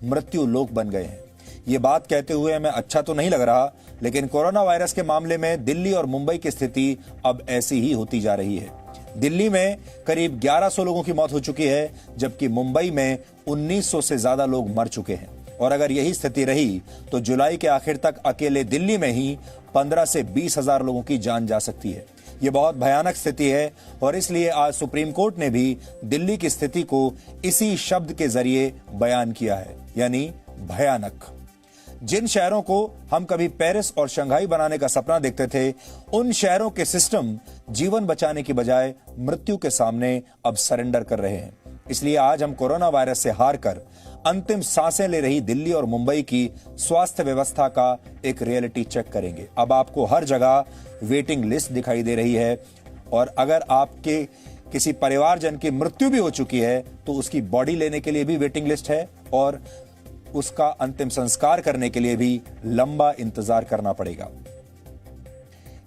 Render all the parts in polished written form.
मृत्यु लोक बन गए हैं। ये बात कहते हुए हमें अच्छा तो नहीं लग रहा, लेकिन कोरोना वायरस के मामले में दिल्ली और मुंबई की स्थिति अब ऐसी ही होती जा रही है। दिल्ली में करीब 1100 लोगों की मौत हो चुकी है, जबकि मुंबई में 1900 से ज्यादा लोग मर चुके हैं। और अगर यही स्थिति रही तो जुलाई के आखिर तक अकेले दिल्ली में ही 15 से 20 हजार लोगों की जान जा सकती है। ये बहुत भयानक स्थिति है और इसलिए आज सुप्रीम कोर्ट ने भी दिल्ली की स्थिति को इसी शब्द के जरिए बयान किया है, यानी भयानक। जिन शहरों को हम कभी पेरिस और शंघाई बनाने का सपना देखते थे, उन शहरों के सिस्टम जीवन बचाने की बजाय मृत्यु के सामने अब सरेंडर कर रहे हैं। इसलिए आज हम कोरोना वायरस से हार कर अंतिम सांसें ले रही दिल्ली और मुंबई की स्वास्थ्य व्यवस्था का एक रियलिटी चेक करेंगे। अब आपको हर जगह वेटिंग लिस्ट दिखाई दे रही है और अगर आपके किसी परिवारजन की मृत्यु भी हो चुकी है तो उसकी बॉडी लेने के लिए भी वेटिंग लिस्ट है और उसका अंतिम संस्कार करने के लिए भी लंबा इंतजार करना पड़ेगा।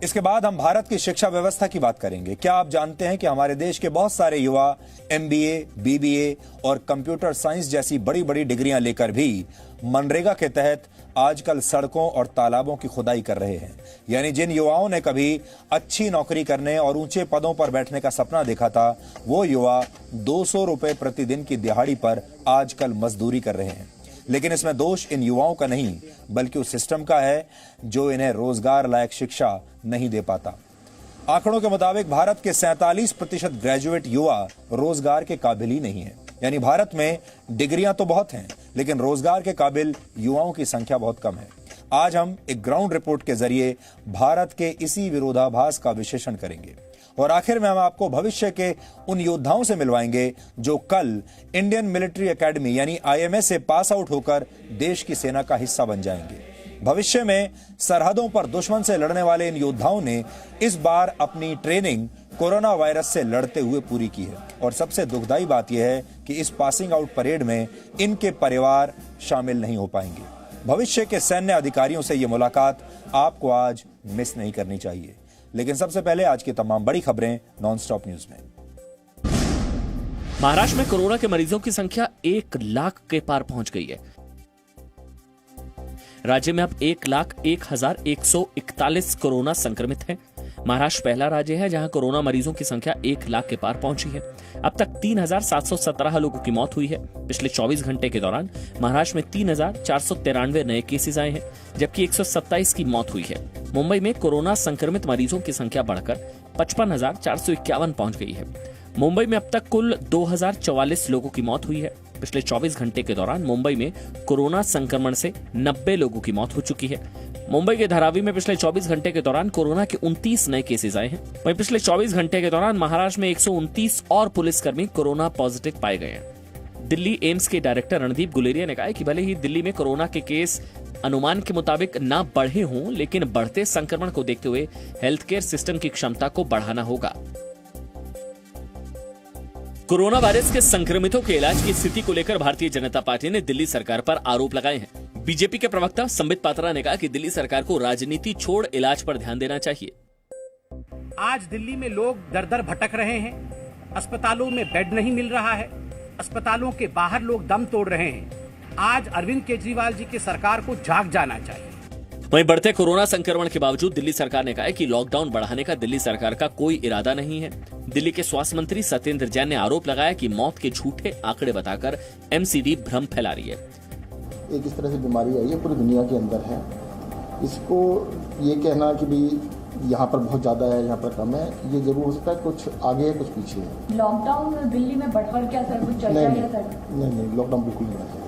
इसके बाद हम भारत की शिक्षा व्यवस्था की बात करेंगे। क्या आप जानते हैं कि हमारे देश के बहुत सारे युवा MBA, BBA और कंप्यूटर साइंस जैसी बड़ी बड़ी डिग्रियां लेकर भी मनरेगा के तहत आजकल सड़कों और तालाबों की खुदाई कर रहे हैं। यानी जिन युवाओं ने कभी अच्छी नौकरी करने और ऊंचे पदों पर बैठने का सपना देखा था, वो युवा 200 रुपए प्रतिदिन की दिहाड़ी पर आजकल मजदूरी कर रहे हैं। लेकिन इसमें दोष इन युवाओं का नहीं, बल्कि उस सिस्टम का है जो इन्हें रोजगार लायक शिक्षा नहीं दे पाता। आंकड़ों के मुताबिक भारत के 47% ग्रेजुएट युवा रोजगार के काबिल ही नहीं है। यानी भारत में डिग्रियां तो बहुत हैं, लेकिन रोजगार के काबिल युवाओं की संख्या बहुत कम है। आज हम एक ग्राउंड रिपोर्ट के जरिए भारत के इसी विरोधाभास का विश्लेषण करेंगे और आखिर में हम आपको भविष्य के उन योद्धाओं से मिलवाएंगे जो कल इंडियन मिलिट्री एकेडमी यानी IMA से पास आउट होकर देश की सेना का हिस्सा बन जाएंगे। भविष्य में सरहदों पर दुश्मन से लड़ने वाले इन योद्धाओं ने इस बार अपनी ट्रेनिंग कोरोना वायरस से लड़ते हुए पूरी की है और सबसे दुखदाई बात यह है कि इस पासिंग आउट परेड में इनके परिवार शामिल नहीं हो पाएंगे। भविष्य के सैन्य अधिकारियों से यह मुलाकात आपको आज मिस नहीं करनी चाहिए। लेकिन सबसे पहले आज की तमाम बड़ी खबरें नॉनस्टॉप न्यूज में। महाराष्ट्र में कोरोना के मरीजों की संख्या 1 लाख के पार पहुंच गई है। राज्य में अब 1,01,141 कोरोना संक्रमित हैं। महाराष्ट्र पहला राज्य है जहां कोरोना मरीजों की संख्या 1 लाख के पार पहुंची है। अब तक 3,717 लोगों की मौत हुई है। पिछले 24 घंटे के दौरान महाराष्ट्र में 3,493 नए केसेस आए हैं, जबकि 127 की मौत हुई है। मुंबई में कोरोना संक्रमित मरीजों की संख्या बढ़कर 55,451 पहुंच गई है। मुंबई में अब तक कुल 2,044 लोगों की मौत हुई है। पिछले 24 घंटे के दौरान मुंबई में कोरोना संक्रमण से 90 लोगों की मौत हो चुकी है। मुंबई के धारावी में पिछले 24 घंटे के दौरान कोरोना के 29 नए केसेस आए हैं। वहीं पिछले 24 घंटे के दौरान महाराष्ट्र में 129 और पुलिसकर्मी कोरोना पॉजिटिव पाए गए हैं। दिल्ली एम्स के डायरेक्टर रणदीप गुलेरिया ने कहा कि भले ही दिल्ली में कोरोना के केस अनुमान के मुताबिक न बढ़े हों, लेकिन बढ़ते संक्रमण को देखते हुए हेल्थ केयर सिस्टम की क्षमता को बढ़ाना होगा। कोरोना वायरस के संक्रमितों के इलाज की स्थिति को लेकर भारतीय जनता पार्टी ने दिल्ली सरकार पर आरोप लगाए हैं। बीजेपी के प्रवक्ता संबित पात्रा ने कहा कि दिल्ली सरकार को राजनीति छोड़ इलाज पर ध्यान देना चाहिए। आज दिल्ली में लोग दर दर भटक रहे हैं, अस्पतालों में बेड नहीं मिल रहा है, अस्पतालों के बाहर लोग दम तोड़ रहे हैं। आज अरविंद केजरीवाल जी की सरकार को जाग जाना चाहिए। वहीं बढ़ते कोरोना संक्रमण के बावजूद दिल्ली सरकार ने कहा है कि लॉकडाउन बढ़ाने का दिल्ली सरकार का कोई इरादा नहीं है। दिल्ली के स्वास्थ्य मंत्री सत्येंद्र जैन ने आरोप लगाया कि मौत के झूठे आंकड़े बताकर MCD भ्रम फैला रही है। एक इस तरह से बीमारी आई है, पूरी दुनिया के अंदर है। इसको ये कहना कि भाई यहाँ पर बहुत ज्यादा है, यहाँ पर कम है, ये जरूर हो सकता है, कुछ आगे है कुछ पीछे है। लॉकडाउन दिल्ली में बढ़कर क्या सर कुछ चल रहा है सर? नहीं, लॉकडाउन बिल्कुल नहीं है।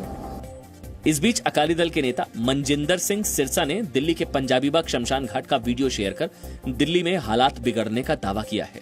इस बीच अकाली दल के नेता मनजिंदर सिंह सिरसा ने दिल्ली के पंजाबीबाग शमशान घाट का वीडियो शेयर कर दिल्ली में हालात बिगड़ने का दावा किया है।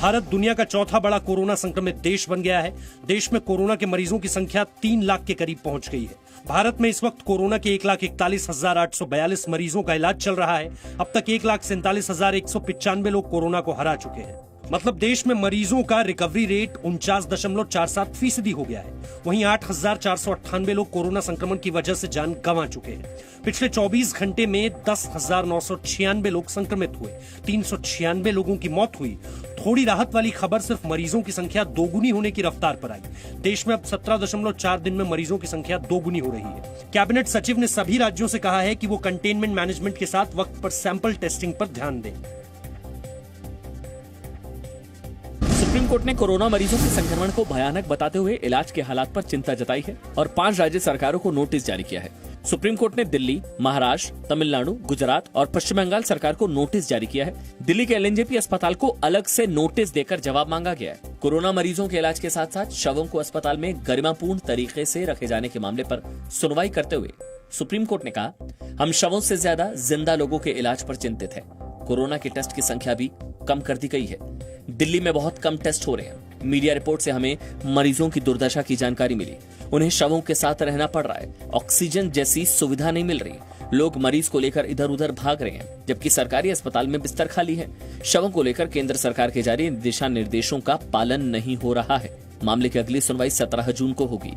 भारत दुनिया का चौथा बड़ा कोरोना संक्रमित देश बन गया है। देश में कोरोना के मरीजों की संख्या 3 लाख के करीब पहुंच गई है। भारत में इस वक्त कोरोना के 1,41,842 मरीजों का इलाज चल रहा है। अब तक 1,47,195 लोग कोरोना को हरा चुके हैं। मतलब देश में मरीजों का रिकवरी रेट 49.47% हो गया है। वहीं 8,498 लोग कोरोना संक्रमण की वजह से जान गंवा चुके हैं। पिछले 24 घंटे में 10,996 लोग संक्रमित हुए, 396 लोगों की मौत हुई। थोड़ी राहत वाली खबर सिर्फ मरीजों की संख्या दोगुनी होने की रफ्तार पर आई। देश में अब 17.4 दिन में मरीजों की संख्या दोगुनी हो रही है। कैबिनेट सचिव ने सभी राज्यों से कहा है कि वो कंटेनमेंट मैनेजमेंट के साथ वक्त पर सैंपल टेस्टिंग पर ध्यान दें। सुप्रीम कोर्ट ने कोरोना मरीजों के संक्रमण को भयानक बताते हुए इलाज के हालात पर चिंता जताई है और 5 राज्य सरकारों को नोटिस जारी किया है। सुप्रीम कोर्ट ने दिल्ली, महाराष्ट्र, तमिलनाडु, गुजरात और पश्चिम बंगाल सरकार को नोटिस जारी किया है। दिल्ली के एलएनजेपी अस्पताल को अलग से नोटिस देकर जवाब मांगा गया है। कोरोना मरीजों के इलाज के साथ साथ शवों को अस्पताल में गरिमापूर्ण तरीके से रखे जाने के मामले पर सुनवाई करते हुए सुप्रीम कोर्ट ने कहा, हम शवों से ज्यादा जिंदा लोगों के इलाज पर चिंतित हैं। कोरोना के टेस्ट की संख्या भी कम कर दी गई है। दिल्ली में बहुत कम टेस्ट हो रहे हैं। मीडिया रिपोर्ट से हमें मरीजों की दुर्दशा की जानकारी मिली। उन्हें शवों के साथ रहना पड़ रहा है। ऑक्सीजन जैसी सुविधा नहीं मिल रही। लोग मरीज को लेकर इधर उधर भाग रहे हैं, जबकि सरकारी अस्पताल में बिस्तर खाली है। शवों को लेकर केंद्र सरकार के जारी दिशा निर्देशों का पालन नहीं हो रहा है। मामले की अगली सुनवाई 17 जून को होगी।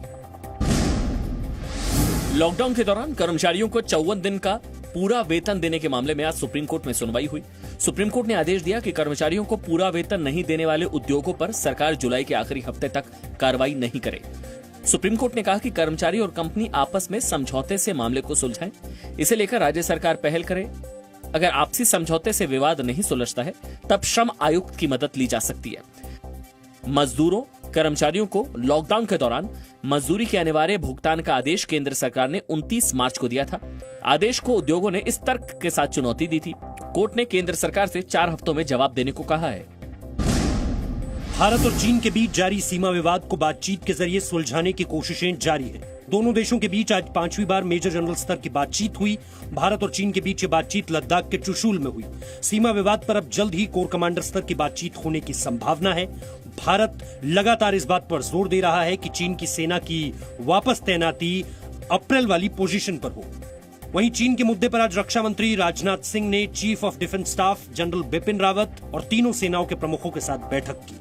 लॉकडाउन के दौरान कर्मचारियों को 54 दिन का पूरा वेतन देने के मामले में आज सुप्रीम कोर्ट में सुनवाई हुई। सुप्रीम कोर्ट ने आदेश दिया कि कर्मचारियों को पूरा वेतन नहीं देने वाले उद्योगों पर सरकार जुलाई के आखिरी हफ्ते तक कार्रवाई नहीं करे। सुप्रीम कोर्ट ने कहा कि कर्मचारी और कंपनी आपस में समझौते से मामले को सुलझाएं। इसे लेकर राज्य सरकार पहल करे। अगर आपसी समझौते से विवाद नहीं सुलझता है, तब श्रम आयुक्त की मदद ली जा सकती है। मजदूरों, कर्मचारियों को लॉकडाउन के दौरान मजदूरी के अनिवार्य भुगतान का आदेश केंद्र सरकार ने 29 मार्च को दिया था। आदेश को उद्योगों ने इस तर्क के साथ चुनौती दी थी। कोर्ट ने केंद्र सरकार से 4 हफ्तों में जवाब देने को कहा है। भारत और चीन के बीच जारी सीमा विवाद को बातचीत के जरिए सुलझाने की कोशिशें जारी है। दोनों देशों के बीच आज 5वीं बार मेजर जनरल स्तर की बातचीत हुई। भारत और चीन के बीच ये बातचीत लद्दाख के चुशूल में हुई। सीमा विवाद पर अब जल्द ही कोर कमांडर स्तर की बातचीत होने की संभावना है। भारत लगातार इस बात पर जोर दे रहा है कि चीन की सेना की वापस तैनाती अप्रैल वाली पोजीशन पर हो। वहीं चीन के मुद्दे पर आज रक्षा मंत्री राजनाथ सिंह ने chief of defence staff general Bipin Rawat और तीनों सेनाओं के प्रमुखों के साथ बैठक की।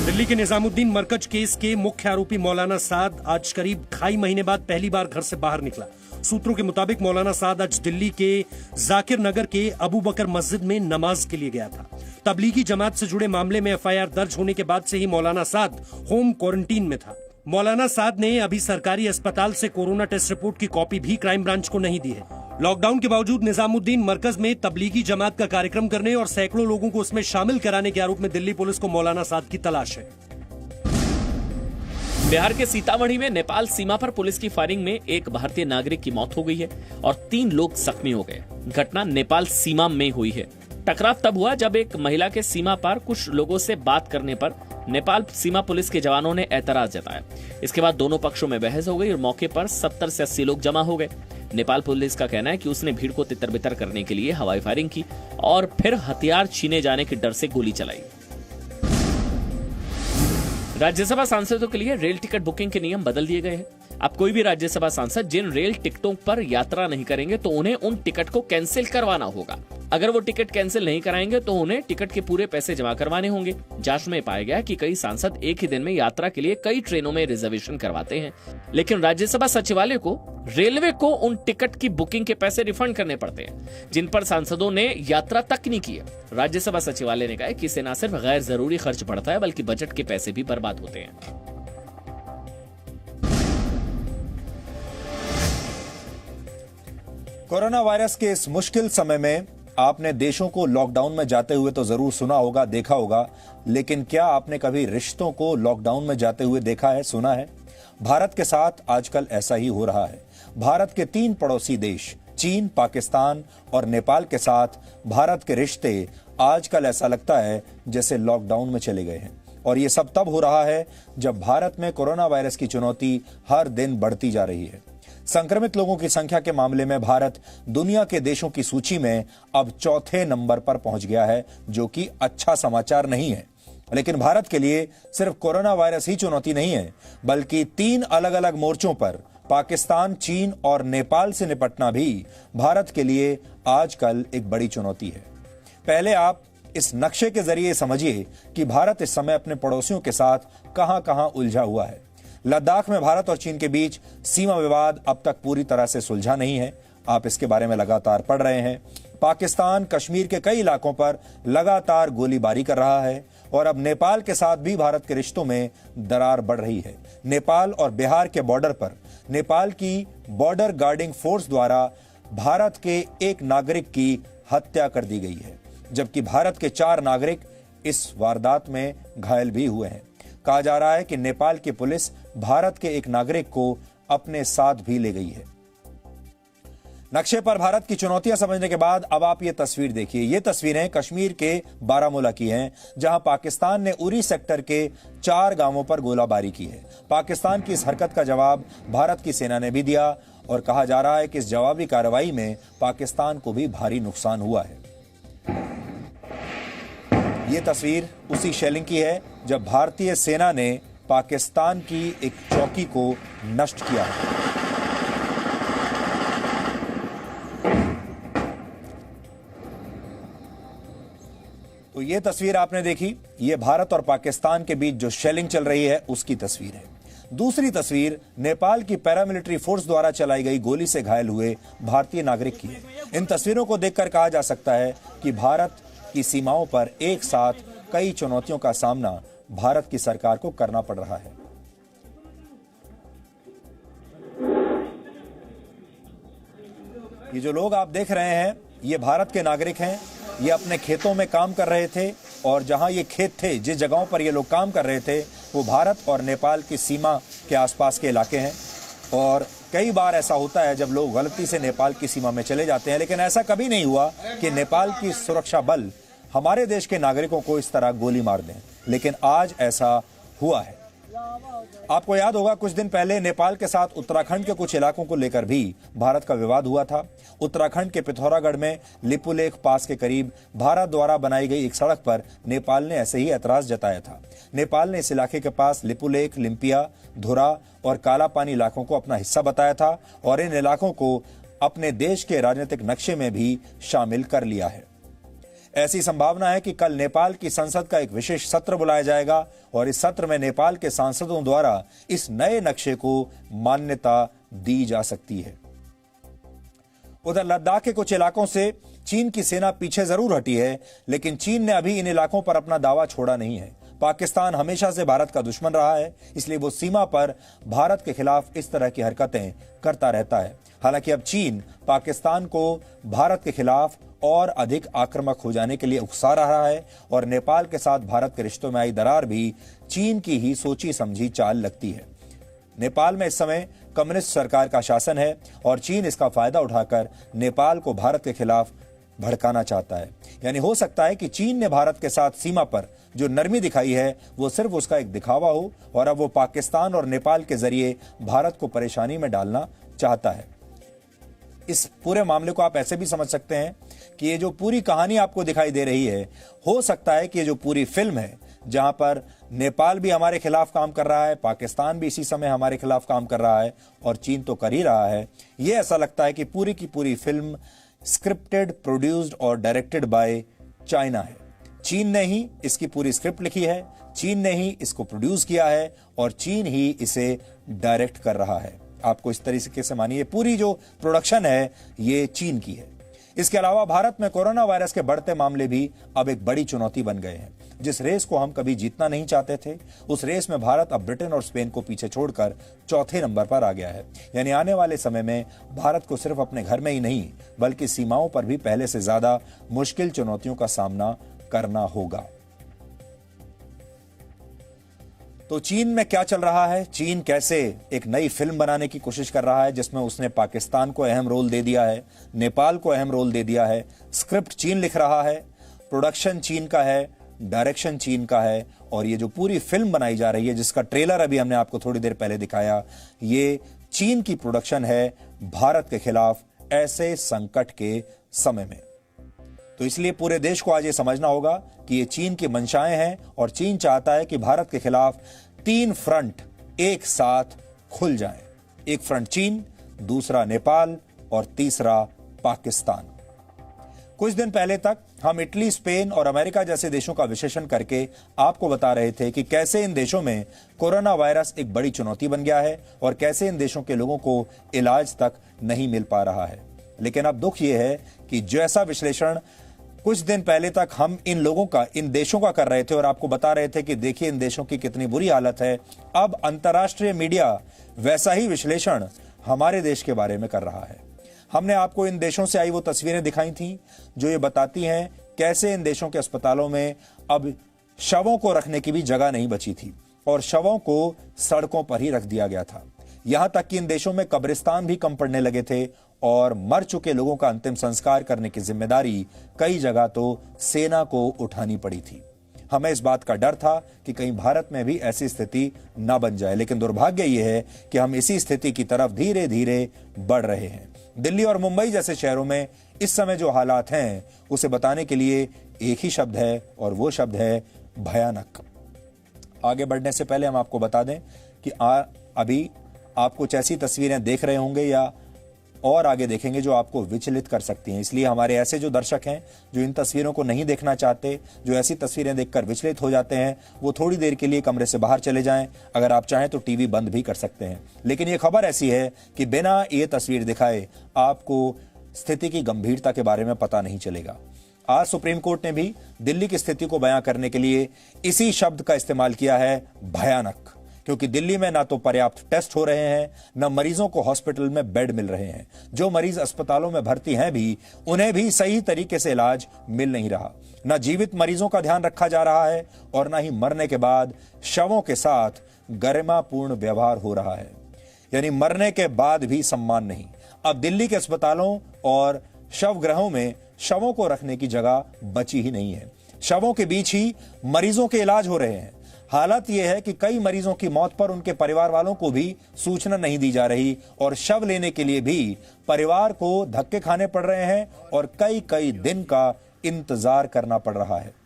दिल्ली के निजामुद्दीन मरकज केस के मुख्य आरोपी मौलाना साद आज करीब 2.5 महीने बाद पहली बार घर से बाहर निकला। सूत्रों के मुताबिक मौलाना साद आज दिल्ली के जाकिर नगर के अबू बकर मस्जिद में नमाज के लिए गया था। तबलीगी जमात से जुड़े मामले में एफआईआर दर्ज होने के बाद से ही मौलाना साद होम क्वारंटीन में था। मौलाना साद ने अभी सरकारी अस्पताल से कोरोना टेस्ट रिपोर्ट की कॉपी भी क्राइम ब्रांच को नहीं दी है। लॉकडाउन के बावजूद निजामुद्दीन मरकज में तबलीगी जमात का कार्यक्रम करने और सैकड़ों लोगों को उसमें शामिल कराने के आरोप में दिल्ली पुलिस को मौलाना साद की तलाश है। बिहार के सीतामढ़ी में नेपाल सीमा पर पुलिस की फायरिंग में एक भारतीय नागरिक की मौत हो गई है और 3 लोग जख्मी हो गए। घटना नेपाल सीमा में हुई है। टकराव तब हुआ जब एक महिला के सीमा पार कुछ लोगों से बात करने पर नेपाल सीमा पुलिस के जवानों ने ऐतराज जताया। इसके बाद दोनों पक्षों में बहस हो गई और मौके पर 70 से 80 लोग जमा हो गए। नेपाल पुलिस का कहना है कि उसने भीड़ को तितर-बितर करने के लिए हवाई फायरिंग की और फिर हथियार छीने जाने के डर से गोली चलाई। राज्यसभा सांसदों के लिए रेल टिकट बुकिंग के नियम बदल दिए गए हैं। अब कोई भी राज्यसभा सांसद जिन रेल टिकटों पर यात्रा नहीं करेंगे तो उन्हें उन टिकट को कैंसिल करवाना होगा। अगर वो टिकट कैंसिल नहीं कराएंगे तो उन्हें टिकट के पूरे पैसे जमा करवाने होंगे। जांच में पाया गया कि कई सांसद एक ही दिन में यात्रा के लिए कई ट्रेनों में रिजर्वेशन करवाते हैं, लेकिन राज्यसभा सचिवालय को रेलवे को उन टिकट की बुकिंग के पैसे रिफंड करने पड़ते हैं जिन पर सांसदों ने यात्रा तक नहीं की है। राज्यसभा सचिवालय ने कहा कि इससे न सिर्फ गैर जरूरी खर्च बढ़ता है बल्कि बजट के पैसे भी बर्बाद होते हैं। कोरोना वायरस के इस मुश्किल समय में आपने देशों को लॉकडाउन में जाते हुए तो जरूर सुना होगा, देखा होगा, लेकिन क्या आपने कभी रिश्तों को लॉकडाउन में जाते हुए देखा है, सुना है? भारत के साथ आजकल ऐसा ही हो रहा है। भारत के 3 पड़ोसी देश चीन, पाकिस्तान और नेपाल के साथ भारत के रिश्ते आजकल ऐसा लगता है जैसे लॉकडाउन में चले गए हैं। और ये सब तब हो रहा है जब भारत में कोरोना वायरस की चुनौती हर दिन बढ़ती जा रही है। संक्रमित लोगों की संख्या के मामले में भारत दुनिया के देशों की सूची में अब 4थे नंबर पर पहुंच गया है, जो कि अच्छा समाचार नहीं है। लेकिन भारत के लिए सिर्फ कोरोना वायरस ही चुनौती नहीं है, बल्कि 3 अलग अलग मोर्चों पर पाकिस्तान, चीन और नेपाल से निपटना भी भारत के लिए आजकल एक बड़ी चुनौती है। पहले आप इस नक्शे के जरिए समझिए कि भारत इस समय अपने पड़ोसियों के साथ कहां-कहां उलझा हुआ है। लद्दाख में भारत और चीन के बीच सीमा विवाद अब तक पूरी तरह से सुलझा नहीं है। आप इसके बारे में लगातार पढ़ रहे हैं। पाकिस्तान कश्मीर के कई इलाकों पर लगातार गोलीबारी कर रहा है और अब नेपाल के साथ भी भारत के रिश्तों में दरार बढ़ रही है। नेपाल और बिहार के बॉर्डर पर नेपाल की बॉर्डर गार्डिंग फोर्स द्वारा भारत के एक नागरिक की हत्या कर दी गई है, जबकि भारत के 4 नागरिक इस वारदात में घायल भी हुए हैं। कहा जा रहा है कि नेपाल की पुलिस भारत के एक नागरिक को अपने साथ भी ले गई है। नक्शे पर भारत की चुनौतियां समझने के बाद अब आप ये तस्वीर देखिए। ये तस्वीरें कश्मीर के बारामूला की हैं, जहां पाकिस्तान ने उरी सेक्टर के 4 गांवों पर गोलाबारी की है। पाकिस्तान की इस हरकत का जवाब भारत की सेना ने भी दिया और कहा जा रहा है कि इस जवाबी कार्रवाई में पाकिस्तान को भी भारी नुकसान हुआ है। ये तस्वीर उसी शेलिंग की है जब भारतीय सेना ने पाकिस्तान की एक चौकी को नष्ट किया है। तो ये तस्वीर आपने देखी, ये भारत और पाकिस्तान के बीच जो शेलिंग चल रही है उसकी तस्वीर है। दूसरी तस्वीर नेपाल की पैरामिलिट्री फोर्स द्वारा चलाई गई गोली से घायल हुए भारतीय नागरिक की है। इन तस्वीरों को देखकर कहा जा सकता है कि भारत की सीमाओं पर एक साथ कई चुनौतियों का सामना भारत की सरकार को करना पड़ रहा है। ये जो लोग आप देख रहे हैं, ये भारत के नागरिक हैं। ये अपने खेतों में काम कर रहे थे और जहां ये खेत थे, जिस जगहों पर ये लोग काम कर रहे थे, वो भारत और नेपाल की सीमा के आसपास के इलाके हैं। और कई बार ऐसा होता है जब लोग गलती से नेपाल की सीमा में चले जाते हैं, लेकिन ऐसा कभी नहीं हुआ कि नेपाल की सुरक्षा बल हमारे देश के नागरिकों को इस तरह गोली मार दें, लेकिन आज ऐसा हुआ है। आपको याद होगा कुछ दिन पहले नेपाल के साथ उत्तराखंड के कुछ इलाकों को लेकर भी भारत का विवाद हुआ था। उत्तराखंड के पिथौरागढ़ में लिपुलेख पास के करीब भारत द्वारा बनाई गई एक सड़क पर नेपाल ने ऐसे ही ऐतराज जताया था। नेपाल ने इस इलाके के पास लिपुलेख, लिम्पिया, धुरा और कालापानी इलाकों को अपना हिस्सा बताया था और इन इलाकों को अपने देश के राजनीतिक नक्शे में भी शामिल कर लिया है। ऐसी संभावना है कि कल नेपाल की संसद का एक विशेष सत्र बुलाया जाएगा और इस सत्र में नेपाल के सांसदों द्वारा इस नए नक्शे को मान्यता दी जा सकती है। उधर लद्दाख के कुछ इलाकों से चीन की सेना पीछे जरूर हटी है, लेकिन चीन ने अभी इन इलाकों पर अपना दावा छोड़ा नहीं है। पाकिस्तान हमेशा से भारत का दुश्मन रहा है, इसलिए वो सीमा पर भारत के खिलाफ इस तरह की हरकतें करता रहता है। हालांकि अब चीन पाकिस्तान को भारत के खिलाफ और अधिक आक्रामक हो जाने के लिए उकसा रहा है और नेपाल के साथ भारत के रिश्तों में आई दरार भी चीन की ही सोची समझी चाल लगती है। नेपाल में इस समय कम्युनिस्ट सरकार का शासन है और चीन इसका फायदा उठाकर नेपाल को भारत के खिलाफ भड़काना चाहता है। यानी हो सकता है कि चीन ने भारत के साथ सीमा पर जो नरमी दिखाई है वो सिर्फ उसका एक दिखावा हो और अब वो पाकिस्तान और नेपाल के जरिए भारत को परेशानी में डालना चाहता है। इस पूरे मामले को आप ऐसे भी समझ सकते हैं कि ये जो पूरी कहानी आपको दिखाई दे रही है, हो सकता है कि ये जो पूरी फिल्म है, जहां पर नेपाल भी हमारे खिलाफ काम कर रहा है, पाकिस्तान भी इसी समय हमारे खिलाफ काम कर रहा है और चीन तो कर ही रहा है, ये ऐसा लगता है कि पूरी की पूरी फिल्म स्क्रिप्टेड, प्रोड्यूस्ड और डायरेक्टेड बाय चाइना है। चीन ने ही इसकी पूरी स्क्रिप्ट लिखी है, चीन ने ही इसको प्रोड्यूस किया है और चीन ही इसे डायरेक्ट कर रहा है। आपको इस तरीके से मानिए पूरी जो प्रोडक्शन है ये चीन की है। इसके अलावा भारत में कोरोना वायरस के बढ़ते मामले भी अब एक बड़ी चुनौती बन गए हैं। जिस रेस को हम कभी जीतना नहीं चाहते थे, उस रेस में भारत अब ब्रिटेन और स्पेन को पीछे छोड़कर चौथे नंबर पर आ गया है। यानी आने वाले समय में भारत को सिर्फ अपने घर में ही नहीं बल्कि सीमाओं पर भी पहले से ज्यादा मुश्किल चुनौतियों का सामना करना होगा। तो चीन में क्या चल रहा है, चीन कैसे एक नई फिल्म बनाने की कोशिश कर रहा है जिसमें उसने पाकिस्तान को अहम रोल दे दिया है, नेपाल को अहम रोल दे दिया है। स्क्रिप्ट चीन लिख रहा है, प्रोडक्शन चीन का है, डायरेक्शन चीन का है और ये जो पूरी फिल्म बनाई जा रही है जिसका ट्रेलर अभी हमने आपको थोड़ी देर पहले दिखाया, ये चीन की प्रोडक्शन है भारत के खिलाफ ऐसे संकट के समय में। तो इसलिए पूरे देश को आज ये समझना होगा कि ये चीन की मंशाएं हैं और चीन चाहता है कि भारत के खिलाफ 3 फ्रंट एक साथ खुल जाएं। एक फ्रंट चीन, दूसरा नेपाल और तीसरा पाकिस्तान। कुछ दिन पहले तक हम इटली, स्पेन और अमेरिका जैसे देशों का विश्लेषण करके आपको बता रहे थे कि कैसे इन देशों में कोरोना वायरस एक बड़ी चुनौती बन गया है और कैसे इन देशों के लोगों को इलाज तक नहीं मिल पा रहा है। लेकिन अब दुख यह है कि जैसा विश्लेषण कुछ दिन पहले तक हम इन देशों का कर रहे थे और आपको बता रहे थे कि देखिए इन देशों की कितनी बुरी हालत है, अब अंतर्राष्ट्रीय मीडिया वैसा ही विश्लेषण हमारे देश के बारे में कर रहा है। हमने आपको इन देशों से आई वो तस्वीरें दिखाई थी जो ये बताती हैं कैसे इन देशों के अस्पतालों में अब शवों को रखने की भी जगह नहीं बची थी और शवों को सड़कों पर ही रख दिया गया था। यहां तक कि इन देशों में कब्रिस्तान भी कम पड़ने लगे थे और मर चुके लोगों का अंतिम संस्कार करने की जिम्मेदारी कई जगह तो सेना को उठानी पड़ी थी। हमें इस बात का डर था कि कहीं भारत में भी ऐसी स्थिति न बन जाए, लेकिन दुर्भाग्य यह है कि हम इसी स्थिति की तरफ धीरे धीरे बढ़ रहे हैं। दिल्ली और मुंबई जैसे शहरों में इस समय जो हालात हैं उसे बताने के लिए एक ही शब्द है और वो शब्द है भयानक। आगे बढ़ने से पहले हम आपको बता दें कि अभी आप कुछ ऐसी तस्वीरें देख रहे होंगे या और आगे देखेंगे जो आपको विचलित कर सकती हैं। इसलिए हमारे ऐसे जो दर्शक हैं जो इन तस्वीरों को नहीं देखना चाहते, जो ऐसी तस्वीरें देखकर विचलित हो जाते हैं, वो थोड़ी देर के लिए कमरे से बाहर चले जाएं। अगर आप चाहें तो टीवी बंद भी कर सकते हैं। लेकिन ये खबर ऐसी है कि बिना ये तस्वीर दिखाए आपको स्थिति की गंभीरता के बारे में पता नहीं चलेगा। आज सुप्रीम कोर्ट ने भी दिल्ली की स्थिति को बयां करने के लिए इसी शब्द का इस्तेमाल किया है, भयानक, क्योंकि दिल्ली में ना तो पर्याप्त टेस्ट हो रहे हैं, न मरीजों को हॉस्पिटल में बेड मिल रहे हैं। जो मरीज अस्पतालों में भर्ती हैं भी उन्हें भी सही तरीके से इलाज मिल नहीं रहा। न जीवित मरीजों का ध्यान रखा जा रहा है और न ही मरने के बाद शवों के साथ गरिमापूर्ण व्यवहार हो रहा है, यानी मरने के बाद भी सम्मान नहीं। अब दिल्ली के अस्पतालों और शवगृहों में शवों को रखने की जगह बची ही नहीं है। शवों के बीच ही मरीजों के इलाज हो रहे हैं। हालत यह है कि कई मरीजों की मौत पर उनके परिवार वालों को भी सूचना नहीं दी जा रही और शव लेने के लिए भी परिवार को धक्के खाने पड़ रहे हैं और कई कई दिन का इंतजार करना पड़ रहा है।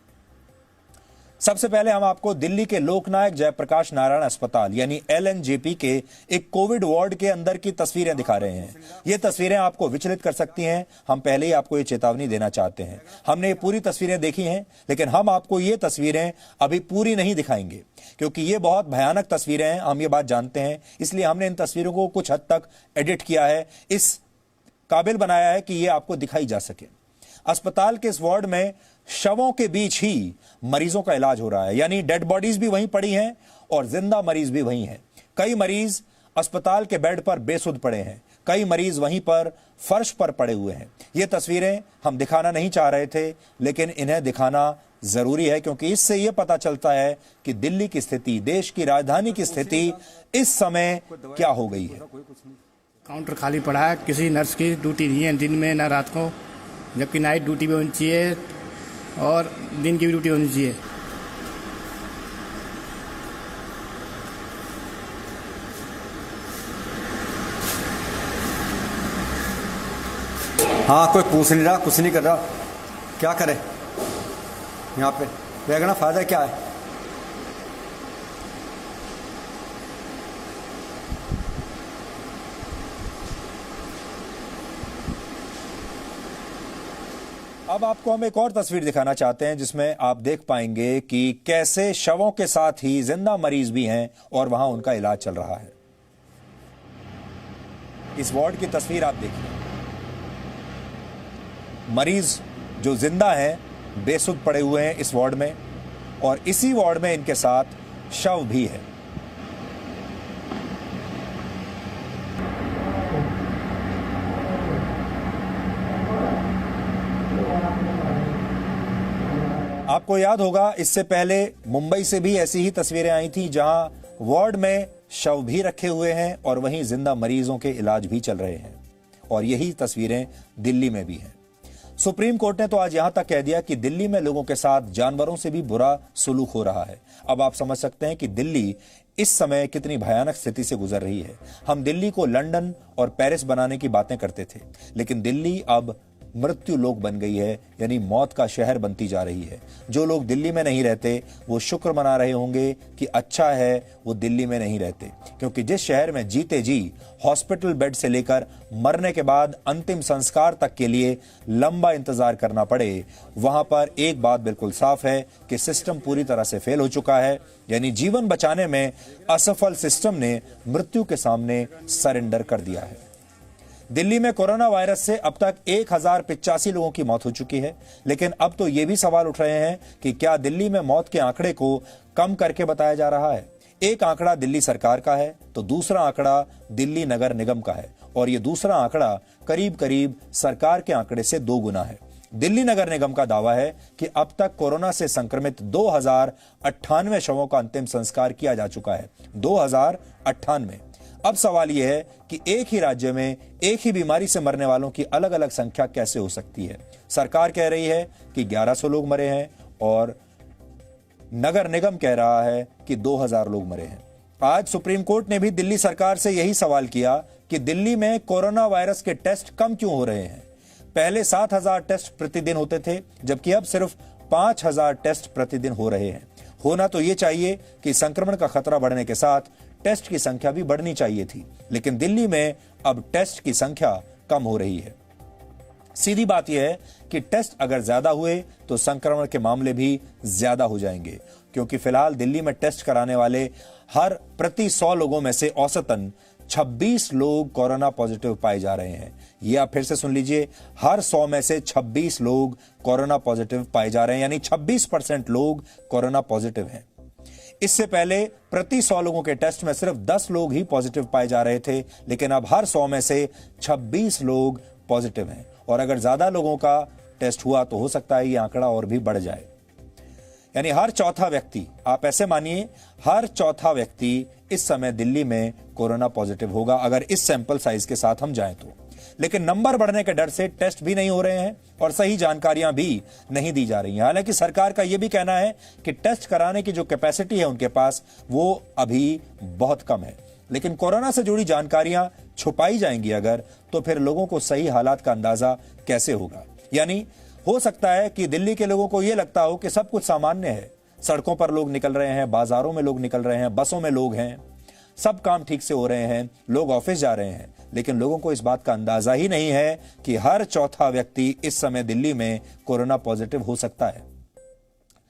सबसे पहले हम आपको दिल्ली के लोकनायक जयप्रकाश नारायण अस्पताल यानी LNJP के एक कोविड वार्ड के अंदर की तस्वीरें दिखा रहे हैं। ये तस्वीरें आपको विचलित कर सकती हैं। हम पहले ही आपको ये चेतावनी देना चाहते हैं। हमने ये पूरी तस्वीरें देखी हैं, लेकिन हम आपको ये तस्वीरें अभी पूरी नहीं दिखाएंगे क्योंकि ये बहुत भयानक तस्वीरें हैं, हम ये बात जानते हैं। इसलिए हमने इन तस्वीरों को कुछ हद तक एडिट किया है, इस काबिल बनाया है कि ये आपको दिखाई जा सके। अस्पताल के इस वार्ड में शवों के बीच ही मरीजों का इलाज हो रहा है, यानी डेड बॉडीज भी वहीं पड़ी हैं और जिंदा मरीज भी वहीं हैं। कई मरीज अस्पताल के बेड पर बेसुध पड़े हैं, कई मरीज वहीं पर फर्श पर पड़े हुए हैं। ये तस्वीरें हम दिखाना नहीं चाह रहे थे, लेकिन इन्हें दिखाना जरूरी है क्योंकि इससे यह पता चलता है कि दिल्ली की स्थिति, देश की राजधानी की स्थिति इस समय क्या हो गई है। काउंटर खाली पड़ा है, किसी नर्स की ड्यूटी नहीं है दिन में ना रात को, जबकि नाइट ड्यूटी भी होनी चाहिए और दिन की भी ड्यूटी होनी चाहिए। हाँ, कोई पूछ नहीं रहा, कुछ नहीं कर रहा, क्या करे यहाँ पे देखना फायदा क्या है। अब आपको हम एक और तस्वीर दिखाना चाहते हैं जिसमें आप देख पाएंगे कि कैसे शवों के साथ ही जिंदा मरीज भी हैं और वहां उनका इलाज चल रहा है। इस वार्ड की तस्वीर आप देखिए, मरीज जो जिंदा हैं बेसुध पड़े हुए हैं इस वार्ड में और इसी वार्ड में इनके साथ शव भी है। आपको याद होगा इससे पहले मुंबई से भी ऐसी ही तस्वीरें आई थी जहां वार्ड में शव भी रखे हुए हैं और वहीं जिंदा मरीजों के इलाज भी चल रहे हैं और यही तस्वीरें दिल्ली में भी हैं। सुप्रीम कोर्ट ने तो आज यहां तक कह दिया कि दिल्ली में लोगों के साथ जानवरों से भी बुरा सुलूक हो रहा है। अब आप समझ सकते हैं कि दिल्ली इस समय कितनी भयानक स्थिति से गुजर रही है। हम दिल्ली को लंदन और पेरिस बनाने की बातें करते थे, लेकिन दिल्ली अब मृत्यु लोक बन गई है, यानी मौत का शहर बनती जा रही है। जो लोग दिल्ली में नहीं रहते वो शुक्र मना रहे होंगे कि अच्छा है वो दिल्ली में नहीं रहते, क्योंकि जिस शहर में जीते जी हॉस्पिटल बेड से लेकर मरने के बाद अंतिम संस्कार तक के लिए लंबा इंतजार करना पड़े, वहां पर एक बात बिल्कुल साफ है कि सिस्टम पूरी तरह से फेल हो चुका है। यानी जीवन बचाने में असफल सिस्टम ने मृत्यु के सामने सरेंडर कर दिया है। दिल्ली में कोरोना वायरस से अब तक 1085 लोगों की मौत हो चुकी है, लेकिन अब तो ये भी सवाल उठ रहे हैं कि क्या दिल्ली में मौत के आंकड़े को कम करके बताया जा रहा है। एक आंकड़ा दिल्ली सरकार का है तो दूसरा आंकड़ा दिल्ली नगर निगम का है, और ये दूसरा आंकड़ा करीब करीब सरकार के आंकड़े से 2 गुना है। दिल्ली नगर निगम का दावा है कि अब तक कोरोना से संक्रमित 2098 शवों का अंतिम संस्कार किया जा चुका है। 2098। अब सवाल यह है कि एक ही राज्य में एक ही बीमारी से मरने वालों की अलग अलग संख्या कैसे हो सकती है। सरकार कह रही है कि 1100 लोग मरे हैं और नगर निगम कह रहा है कि 2000 लोग मरे हैं। आज सुप्रीम कोर्ट ने भी दिल्ली सरकार से यही सवाल किया कि दिल्ली में कोरोना वायरस के टेस्ट कम क्यों हो रहे हैं। पहले 7000 टेस्ट प्रतिदिन होते थे, जबकि अब सिर्फ 5000 टेस्ट प्रतिदिन हो रहे हैं। होना तो यह चाहिए कि संक्रमण का खतरा बढ़ने के साथ टेस्ट की संख्या भी बढ़नी चाहिए थी, लेकिन दिल्ली में अब टेस्ट की संख्या कम हो रही है। सीधी बात यह है कि टेस्ट अगर ज्यादा हुए तो संक्रमण के मामले भी ज्यादा हो जाएंगे, क्योंकि फिलहाल दिल्ली में टेस्ट कराने वाले हर प्रति 100 लोगों में से औसतन 26 लोग कोरोना पॉजिटिव पाए जा रहे हैं। यह आप फिर से सुन लीजिए, हर 100 में से 26 लोग कोरोना पॉजिटिव पाए जा रहे हैं, यानी 26% लोग कोरोना पॉजिटिव हैं। इससे पहले प्रति 100 लोगों के टेस्ट में सिर्फ 10 लोग ही पॉजिटिव पाए जा रहे थे, लेकिन अब हर 100 में से 26 लोग पॉजिटिव हैं। और अगर ज्यादा लोगों का टेस्ट हुआ तो हो सकता है ये आंकड़ा और भी बढ़ जाए। यानी हर चौथा व्यक्ति, आप ऐसे मानिए, हर चौथा व्यक्ति इस समय दिल्ली में कोरोना पॉजिटिव होगा अगर इस सैंपल साइज के साथ हम जाएं तो। लेकिन नंबर बढ़ने के डर से टेस्ट भी नहीं हो रहे हैं और सही जानकारियां भी नहीं दी जा रही हैं। हालांकि सरकार का यह भी कहना है कि टेस्ट कराने की जो कैपेसिटी है उनके पास वो अभी बहुत कम है, लेकिन कोरोना से जुड़ी जानकारियां छुपाई जाएंगी अगर, तो फिर लोगों को सही हालात का अंदाजा कैसे होगा। यानी हो सकता है कि दिल्ली के लोगों को यह लगता हो कि सब कुछ सामान्य है, सड़कों पर लोग निकल रहे हैं, बाजारों में लोग निकल रहे हैं, बसों में लोग हैं, सब काम ठीक से हो रहे हैं, लोग ऑफिस जा रहे हैं, लेकिन लोगों को इस बात का अंदाजा ही नहीं है कि हर चौथा व्यक्ति इस समय दिल्ली में कोरोना पॉजिटिव हो सकता है।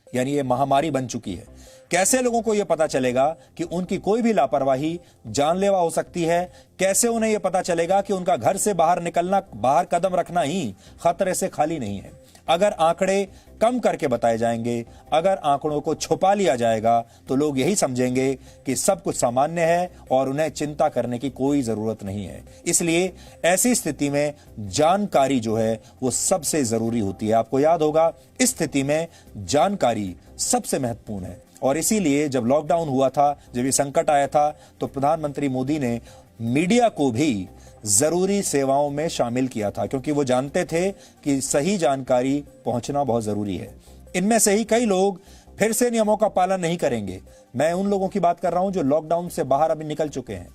यानी ये महामारी बन चुकी है। कैसे लोगों को यह पता चलेगा कि उनकी कोई भी लापरवाही जानलेवा हो सकती है? कैसे उन्हें यह पता चलेगा कि उनका घर से बाहर निकलना, बाहर कदम रखना ही खतरे से खाली नहीं है? अगर आंकड़े कम करके बताए जाएंगे, अगर आंकड़ों को छुपा लिया जाएगा, तो लोग यही समझेंगे कि सब कुछ सामान्य है और उन्हें चिंता करने की कोई जरूरत नहीं है। इसलिए ऐसी स्थिति में जानकारी जो है वो सबसे जरूरी होती है। आपको याद होगा, इस स्थिति में जानकारी सबसे महत्वपूर्ण है। और इसीलिए जब लॉकडाउन हुआ था, जब ये संकट आया था, तो प्रधानमंत्री मोदी ने मीडिया को भी जरूरी सेवाओं में शामिल किया था, क्योंकि वो जानते थे कि सही जानकारी पहुंचना बहुत जरूरी है। इनमें से ही कई लोग फिर से नियमों का पालन नहीं करेंगे। मैं उन लोगों की बात कर रहा हूं जो लॉकडाउन से बाहर अभी निकल चुके हैं।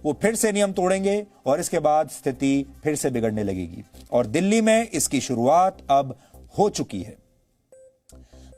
वो फिर से नियम तोड़ेंगे और इसके बाद स्थिति फिर से बिगड़ने लगेगी। और दिल्ली में इसकी शुरुआत अब हो चुकी है।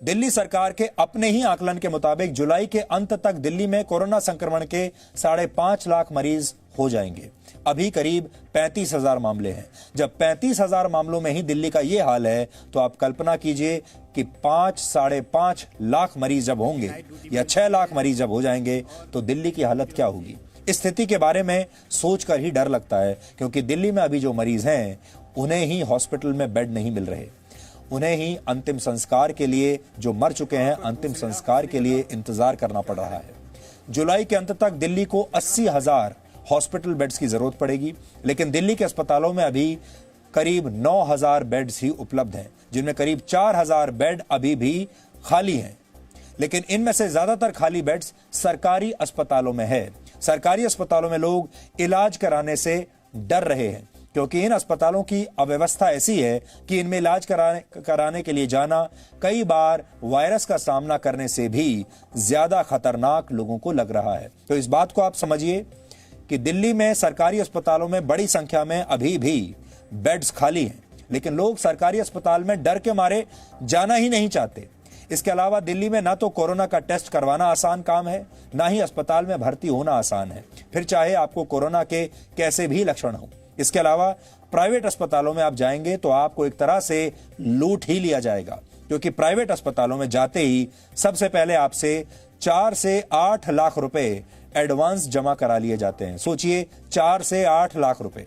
दिल्ली सरकार के अपने ही आकलन के मुताबिक जुलाई के अंत तक दिल्ली में कोरोना संक्रमण के 5.5 लाख मरीज हो जाएंगे। अभी करीब 35,000 मामले हैं। जब 35,000 मामलों में ही दिल्ली का यह हाल है, तो आप कल्पना कीजिए कि 5-5.5 लाख मरीज जब होंगे या 6 लाख मरीज जब हो जाएंगे, तो दिल्ली की हालत क्या होगी। इस स्थिति के बारे में सोचकर ही डर लगता है, क्योंकि दिल्ली में अभी जो मरीज हैं उन्हें ही हॉस्पिटल में बेड नहीं मिल रहे, उन्हें ही अंतिम संस्कार के लिए, जो मर चुके हैं, अंतिम संस्कार के लिए इंतजार करना पड़ रहा है। जुलाई के अंत तक दिल्ली को 80,000 हॉस्पिटल बेड्स की जरूरत पड़ेगी, लेकिन दिल्ली के अस्पतालों में अभी करीब 9,000 बेड्स ही उपलब्ध हैं, जिनमें करीब 4,000 बेड अभी भी खाली हैं। लेकिन इनमें से ज्यादातर खाली बेड्स सरकारी अस्पतालों में है। सरकारी अस्पतालों में लोग इलाज कराने से डर रहे हैं, क्योंकि इन अस्पतालों की अव्यवस्था ऐसी है कि इनमें इलाज कराने के लिए जाना कई बार वायरस का सामना करने से भी ज्यादा खतरनाक लोगों को लग रहा है। तो इस बात को आप समझिए कि दिल्ली में सरकारी अस्पतालों में बड़ी संख्या में अभी भी बेड्स खाली हैं। लेकिन लोग सरकारी अस्पताल में डर के मारे जाना ही नहीं चाहते। इसके अलावा दिल्ली में ना तो कोरोना का टेस्ट करवाना आसान काम है, ना ही अस्पताल में भर्ती होना आसान है, फिर चाहे आपको कोरोना के कैसे भी लक्षण हो। इसके अलावा प्राइवेट अस्पतालों में आप जाएंगे तो आपको एक तरह से लूट ही लिया जाएगा, क्योंकि प्राइवेट अस्पतालों में जाते ही सबसे पहले आपसे 4 से 8 लाख रुपए एडवांस जमा करा लिए जाते हैं। सोचिए, 4 से 8 लाख रुपए।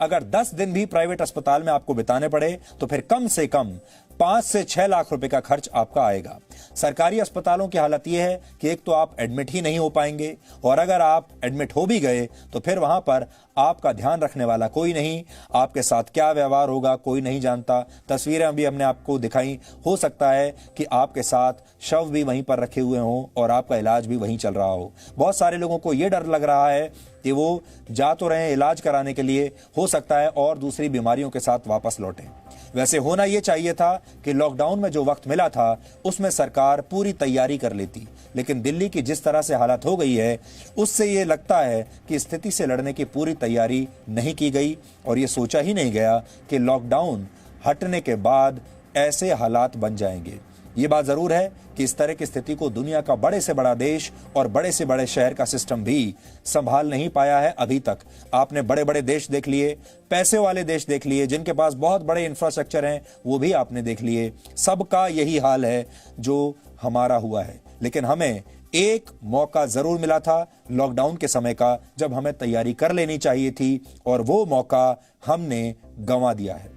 अगर 10 दिन भी प्राइवेट अस्पताल में आपको बिताने पड़े तो फिर कम से कम 5 से 6 लाख रुपए का खर्च आपका आएगा। सरकारी अस्पतालों की हालत यह है कि एक तो आप एडमिट ही नहीं हो पाएंगे, और अगर आप एडमिट हो भी गए तो फिर वहां पर आपका ध्यान रखने वाला कोई नहीं, आपके साथ क्या व्यवहार होगा कोई नहीं जानता। तस्वीरें अभी हमने आपको दिखाई, हो सकता है कि आपके साथ शव भी वहीं पर रखे हुए हों और आपका इलाज भी वहीं चल रहा हो। बहुत सारे लोगों को यह डर लग रहा है कि वो जा तो रहे हैं इलाज कराने के लिए, हो सकता है और दूसरी बीमारियों के साथ वापस लौटें। वैसे होना यह चाहिए था कि लॉकडाउन में जो वक्त मिला था उसमें सरकार पूरी तैयारी कर लेती, लेकिन दिल्ली की जिस तरह से हालत हो गई है उससे यह लगता है कि स्थिति से लड़ने की पूरी तैयारी नहीं की गई, और यह सोचा ही नहीं गया कि लॉकडाउन हटने के बाद ऐसे हालात बन जाएंगे। ये बात जरूर है कि इस तरह की स्थिति को दुनिया का बड़े से बड़ा देश और बड़े से बड़े शहर का सिस्टम भी संभाल नहीं पाया है अभी तक। आपने बड़े बड़े देश देख लिए, पैसे वाले देश देख लिए, जिनके पास बहुत बड़े इंफ्रास्ट्रक्चर हैं, वो भी आपने देख लिए। सबका यही हाल है जो हमारा हुआ है। लेकिन हमें एक मौका जरूर मिला था लॉकडाउन के समय का, जब हमें तैयारी कर लेनी चाहिए थी, और वो मौका हमने गंवा दिया है।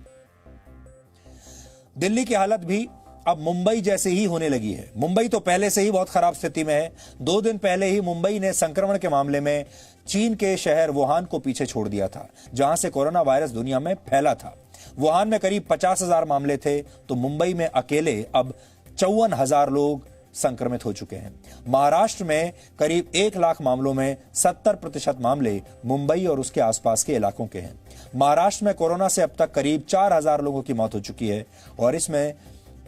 दिल्ली की हालत भी अब मुंबई जैसे ही होने लगी है। मुंबई तो पहले से ही बहुत खराब स्थिति में है। 2 दिन पहले ही मुंबई ने संक्रमण के मामले में चीन के शहर वुहान को पीछे छोड़ दिया था, जहां से कोरोना वायरस दुनिया में फैला था। वुहान में करीब 50,000 मामले थे, तो मुंबई में अकेले अब 54,000 लोग संक्रमित हो चुके हैं। महाराष्ट्र में करीब 1 लाख मामलों में 70% मामले मुंबई और उसके आसपास के इलाकों के हैं। महाराष्ट्र में कोरोना से अब तक करीब 4,000 लोगों की मौत हो चुकी है, और इसमें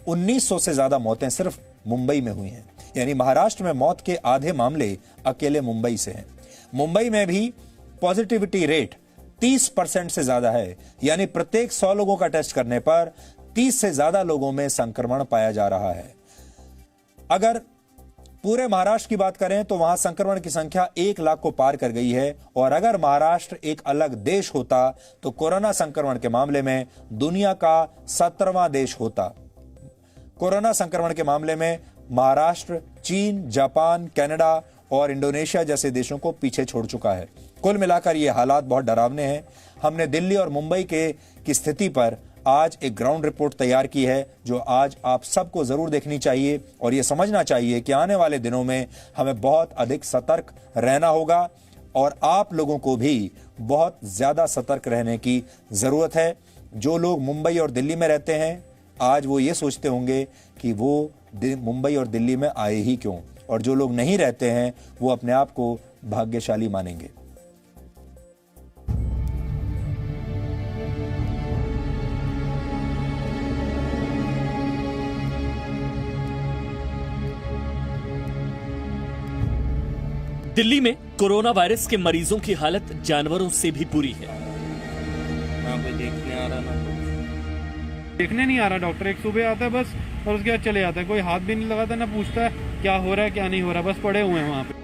1900 से ज्यादा मौतें सिर्फ मुंबई में हुई हैं। यानी महाराष्ट्र में मौत के आधे मामले अकेले मुंबई से हैं। मुंबई में भी पॉजिटिविटी रेट 30% से ज्यादा है, यानी प्रत्येक 100 लोगों का टेस्ट करने पर 30 से ज्यादा लोगों में संक्रमण पाया जा रहा है। अगर पूरे महाराष्ट्र की बात करें तो वहां संक्रमण की संख्या 1 लाख को पार कर गई है, और अगर महाराष्ट्र एक अलग देश होता तो कोरोना संक्रमण के मामले में दुनिया का 17वां देश होता। कोरोना संक्रमण के मामले में महाराष्ट्र चीन, जापान, कनाडा और इंडोनेशिया जैसे देशों को पीछे छोड़ चुका है। कुल मिलाकर ये हालात बहुत डरावने हैं। हमने दिल्ली और मुंबई की स्थिति पर आज एक ग्राउंड रिपोर्ट तैयार की है, जो आज आप सबको जरूर देखनी चाहिए, और ये समझना चाहिए कि आने वाले दिनों में हमें बहुत अधिक सतर्क रहना होगा, और आप लोगों को भी बहुत ज्यादा सतर्क रहने की जरूरत है। जो लोग मुंबई और दिल्ली में रहते हैं, आज वो ये सोचते होंगे कि वो मुंबई और दिल्ली में आए ही क्यों, और जो लोग नहीं रहते हैं वो अपने आप को भाग्यशाली मानेंगे। दिल्ली में कोरोना वायरस के मरीजों की हालत जानवरों से भी बुरी है। कोई देखने आ रहा ना, देखने नहीं आ रहा डॉक्टर। एक सुबह आता है बस, और उसके बाद चले जाता है। कोई हाथ भी नहीं लगाता, ना पूछता है क्या हो रहा है क्या नहीं हो रहा, बस पड़े हुए हैं वहाँ पे।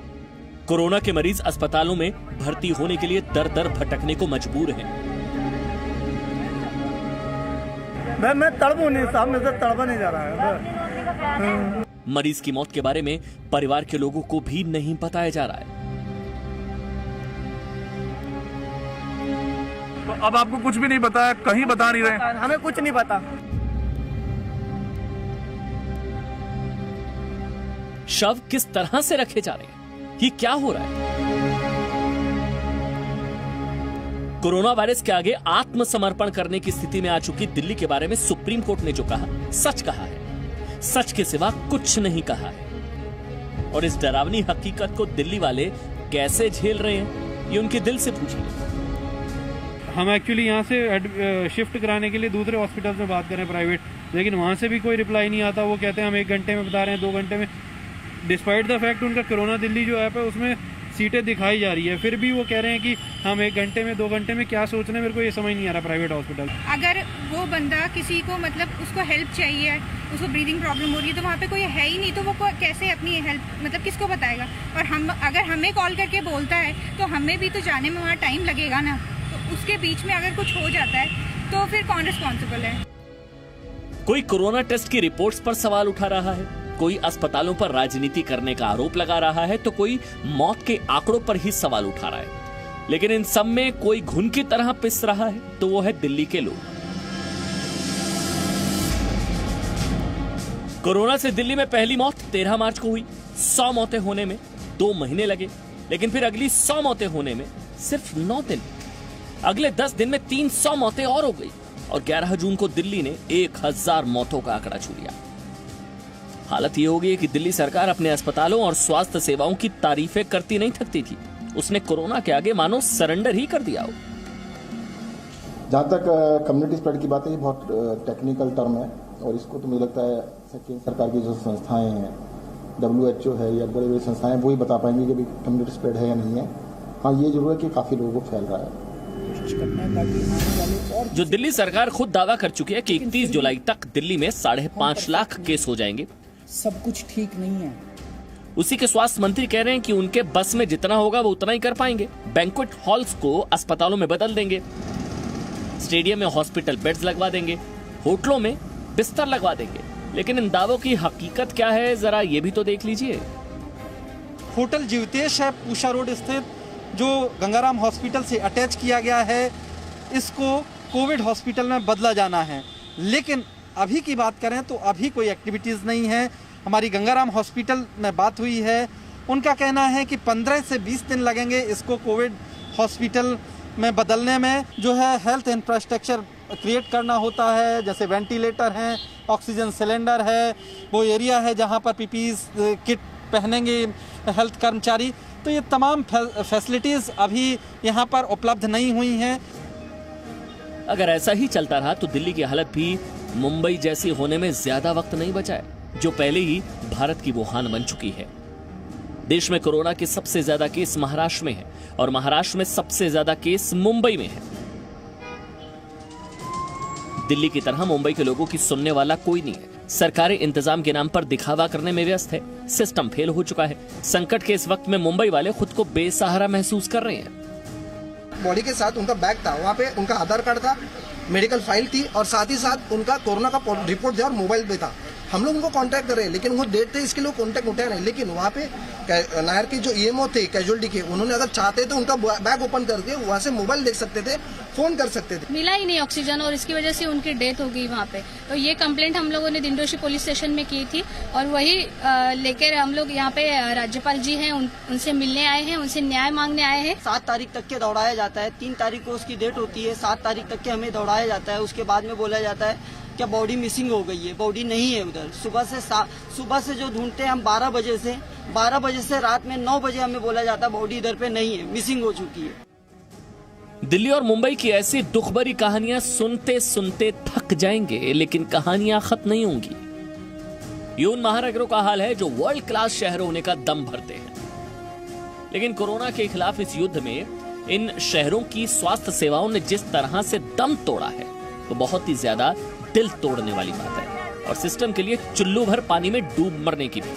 कोरोना के मरीज अस्पतालों में भर्ती होने के लिए दर दर भटकने को मजबूर हैं। मैं तड़पू नहीं, सामने से तड़पा नहीं जा रहा है। मरीज की मौत के बारे में परिवार के लोगों को भी नहीं बताया जा रहा है। तो अब आपको कुछ भी नहीं पता है, कहीं बता नहीं रहे? हमें कुछ नहीं पता। शव किस तरह से रखे जा रहे हैं, ये क्या हो रहा है? कोरोना वायरस के आगे आत्मसमर्पण करने की स्थिति में आ चुकी दिल्ली के बारे में सुप्रीम कोर्ट ने जो कहा, सच कहा है। सच के सिवा कुछ नहीं कहा है। और इस डरावनी हकीकत को दिल्ली वाले कैसे झेल रहे हैं, ये उनके दिल से पूछिए। हम एक्चुअली यहाँ से शिफ्ट कराने के लिए दूसरे हॉस्पिटल में बात करें प्राइवेट, लेकिन वहाँ से भी कोई रिप्लाई नहीं आता। वो कहते हैं हम 1 घंटे में बता रहे हैं, 2 घंटे में। डिस्पाइट द फैक्ट उनका कोरोना दिल्ली जो ऐप है उसमें सीटें दिखाई जा रही है, फिर भी वो कह रहे हैं कि हम 1 घंटे में 2 घंटे में क्या सोच रहे हैं, मेरे को ये समझ नहीं आ रहा प्राइवेट हॉस्पिटल। अगर वो बंदा किसी को मतलब उसको हेल्प चाहिए, उसको ब्रीदिंग प्रॉब्लम हो रही है, तो वहाँ पे कोई है ही नहीं, तो वो कैसे अपनी हेल्प मतलब किसको बताएगा। और हम अगर हमें कॉल करके बोलता है तो हमें भी तो जाने में वहाँ टाइम लगेगा ना, तो उसके बीच में अगर कुछ हो जाता है तो फिर कौन रिस्पॉन्सिबल है। कोई कोरोना टेस्ट की रिपोर्ट्स पर सवाल उठा रहा है, कोई अस्पतालों पर राजनीति करने का आरोप लगा रहा है, तो कोई मौत के आंकड़ों पर ही सवाल उठा रहा है। लेकिन इन सब में कोई घुन की तरह पिस रहा है, तो वो है दिल्ली के लोग। कोरोना से दिल्ली में पहली मौत 13 मार्च को हुई। 100 मौतें होने में 2 महीने लगे, लेकिन फिर अगली 100 मौतें होने में सिर्फ 9 दिन। अगले 10 दिन में 300 मौतें और हो गई और 11 जून को दिल्ली ने 1000 मौतों का आंकड़ा छू लिया। हालत ये हो गई कि दिल्ली सरकार अपने अस्पतालों और स्वास्थ्य सेवाओं की तारीफें करती नहीं थकती थी। उसने कोरोना के आगे मानो सरेंडर ही कर दिया हो। जहाँ तक कम्युनिटी स्प्रेड की बात है, ये बहुत टेक्निकल टर्म है और इसको तो मुझे लगता है केंद्र सरकार की जो संस्थाएं हैं, WHO है या बड़ी बड़ी संस्थाएं, वो ही बता पाएंगे कि कम्युनिटी स्प्रेड है या नहीं है। हाँ, ये जरूर है कि काफी लोगों को फैल रहा है। जो दिल्ली सरकार खुद दावा कर चुकी है कि 31 जुलाई तक दिल्ली में 5.5 लाख केस हो जाएंगे। सब कुछ ठीक नहीं है। उसी के स्वास्थ्य मंत्री कह रहे हैं कि उनके बस में जितना होगा वो उतना ही कर पाएंगे। बैंक्वेट हॉल्स को अस्पतालों में बदल देंगे, स्टेडियम में हॉस्पिटल बेड्स लगवा देंगे, होटलों में बिस्तर लगवा देंगे। लेकिन इन दावों की हकीकत क्या है, जरा ये भी तो देख लीजिए। होटल जीवतेश है पूषा रोड स्थित, जो गंगाराम हॉस्पिटल से अटैच किया गया है, इसको कोविड हॉस्पिटल में बदला जाना है। लेकिन अभी की बात करें तो अभी कोई एक्टिविटीज़ नहीं है। हमारी गंगाराम हॉस्पिटल में बात हुई है, उनका कहना है कि 15 से 20 दिन लगेंगे इसको कोविड हॉस्पिटल में बदलने में। जो है हेल्थ इंफ्रास्ट्रक्चर क्रिएट करना होता है, जैसे वेंटिलेटर हैं, ऑक्सीजन सिलेंडर है, वो एरिया है जहाँ पर PPE किट पहनेंगे हेल्थ कर्मचारी। तो ये तमाम फैसिलिटीज़ अभी यहाँ पर उपलब्ध नहीं हुई हैं। अगर ऐसा ही चलता रहा तो दिल्ली की हालत भी मुंबई जैसी होने में ज्यादा वक्त नहीं बचा है, जो पहले ही भारत की वुहान बन चुकी है। देश में कोरोना के सबसे ज्यादा केस महाराष्ट्र में है और महाराष्ट्र में सबसे ज्यादा केस मुंबई में है। दिल्ली की तरह मुंबई के लोगों की सुनने वाला कोई नहीं है। सरकारी इंतजाम के नाम पर दिखावा करने में व्यस्त है। सिस्टम फेल हो चुका है। संकट के इस वक्त में मुंबई वाले खुद को बेसहारा महसूस कर रहे हैं। बॉडी के साथ उनका बैग था, वहाँ पे उनका आधार कार्ड था, मेडिकल फाइल थी और साथ ही साथ उनका कोरोना का रिपोर्ट था और मोबाइल भी था। हम लोग उनको कांटेक्ट कर रहे हैं, लेकिन वो डेट थे इसके लिए कांटेक्ट उठा रहे हैं। लेकिन वहाँ पे नायर के जो EMO थे कैजुअलिटी के, उन्होंने अगर चाहते तो उनका बैग ओपन करके वहाँ से मोबाइल देख सकते थे, फोन कर सकते थे। मिला ही नहीं ऑक्सीजन और इसकी वजह से उनकी डेथ हो गई वहाँ पे। तो ये कंप्लेंट हम लोगों ने दिंडोशी पुलिस स्टेशन में की थी और वही लेकर हम लोग यहाँ पे राज्यपाल जी हैं, उनसे मिलने आए हैं, उनसे न्याय मांगने आए हैं। 7 तारीख तक के दौड़ाया जाता है, 3 तारीख को उसकी डेट होती है, 7 तारीख तक के हमें दौड़ाया जाता है। उसके बाद में बोला जाता है क्या बॉडी मिसिंग हो गई है, बॉडी नहीं है उधर। सुबह से जो ढूंढते हैं हम 12 बजे से रात में 9 बजे हमें बोला जाता है बॉडी इधर पे नहीं है, मिसिंग हो चुकी है। दिल्ली और मुंबई की ऐसी दुख भरी कहानियां सुनते सुनते थक जाएंगे, लेकिन कहानियां खत्म नहीं होंगी। ये उन महानगरों का हाल है जो वर्ल्ड क्लास शहर होने का दम भरते हैं। लेकिन कोरोना के खिलाफ इस युद्ध में इन शहरों की स्वास्थ्य सेवाओं ने जिस तरह से दम तोड़ा है, वो बहुत ही ज्यादा दिल तोड़ने वाली बात है और सिस्टम के लिए चुल्लू भर पानी में डूब मरने की भी।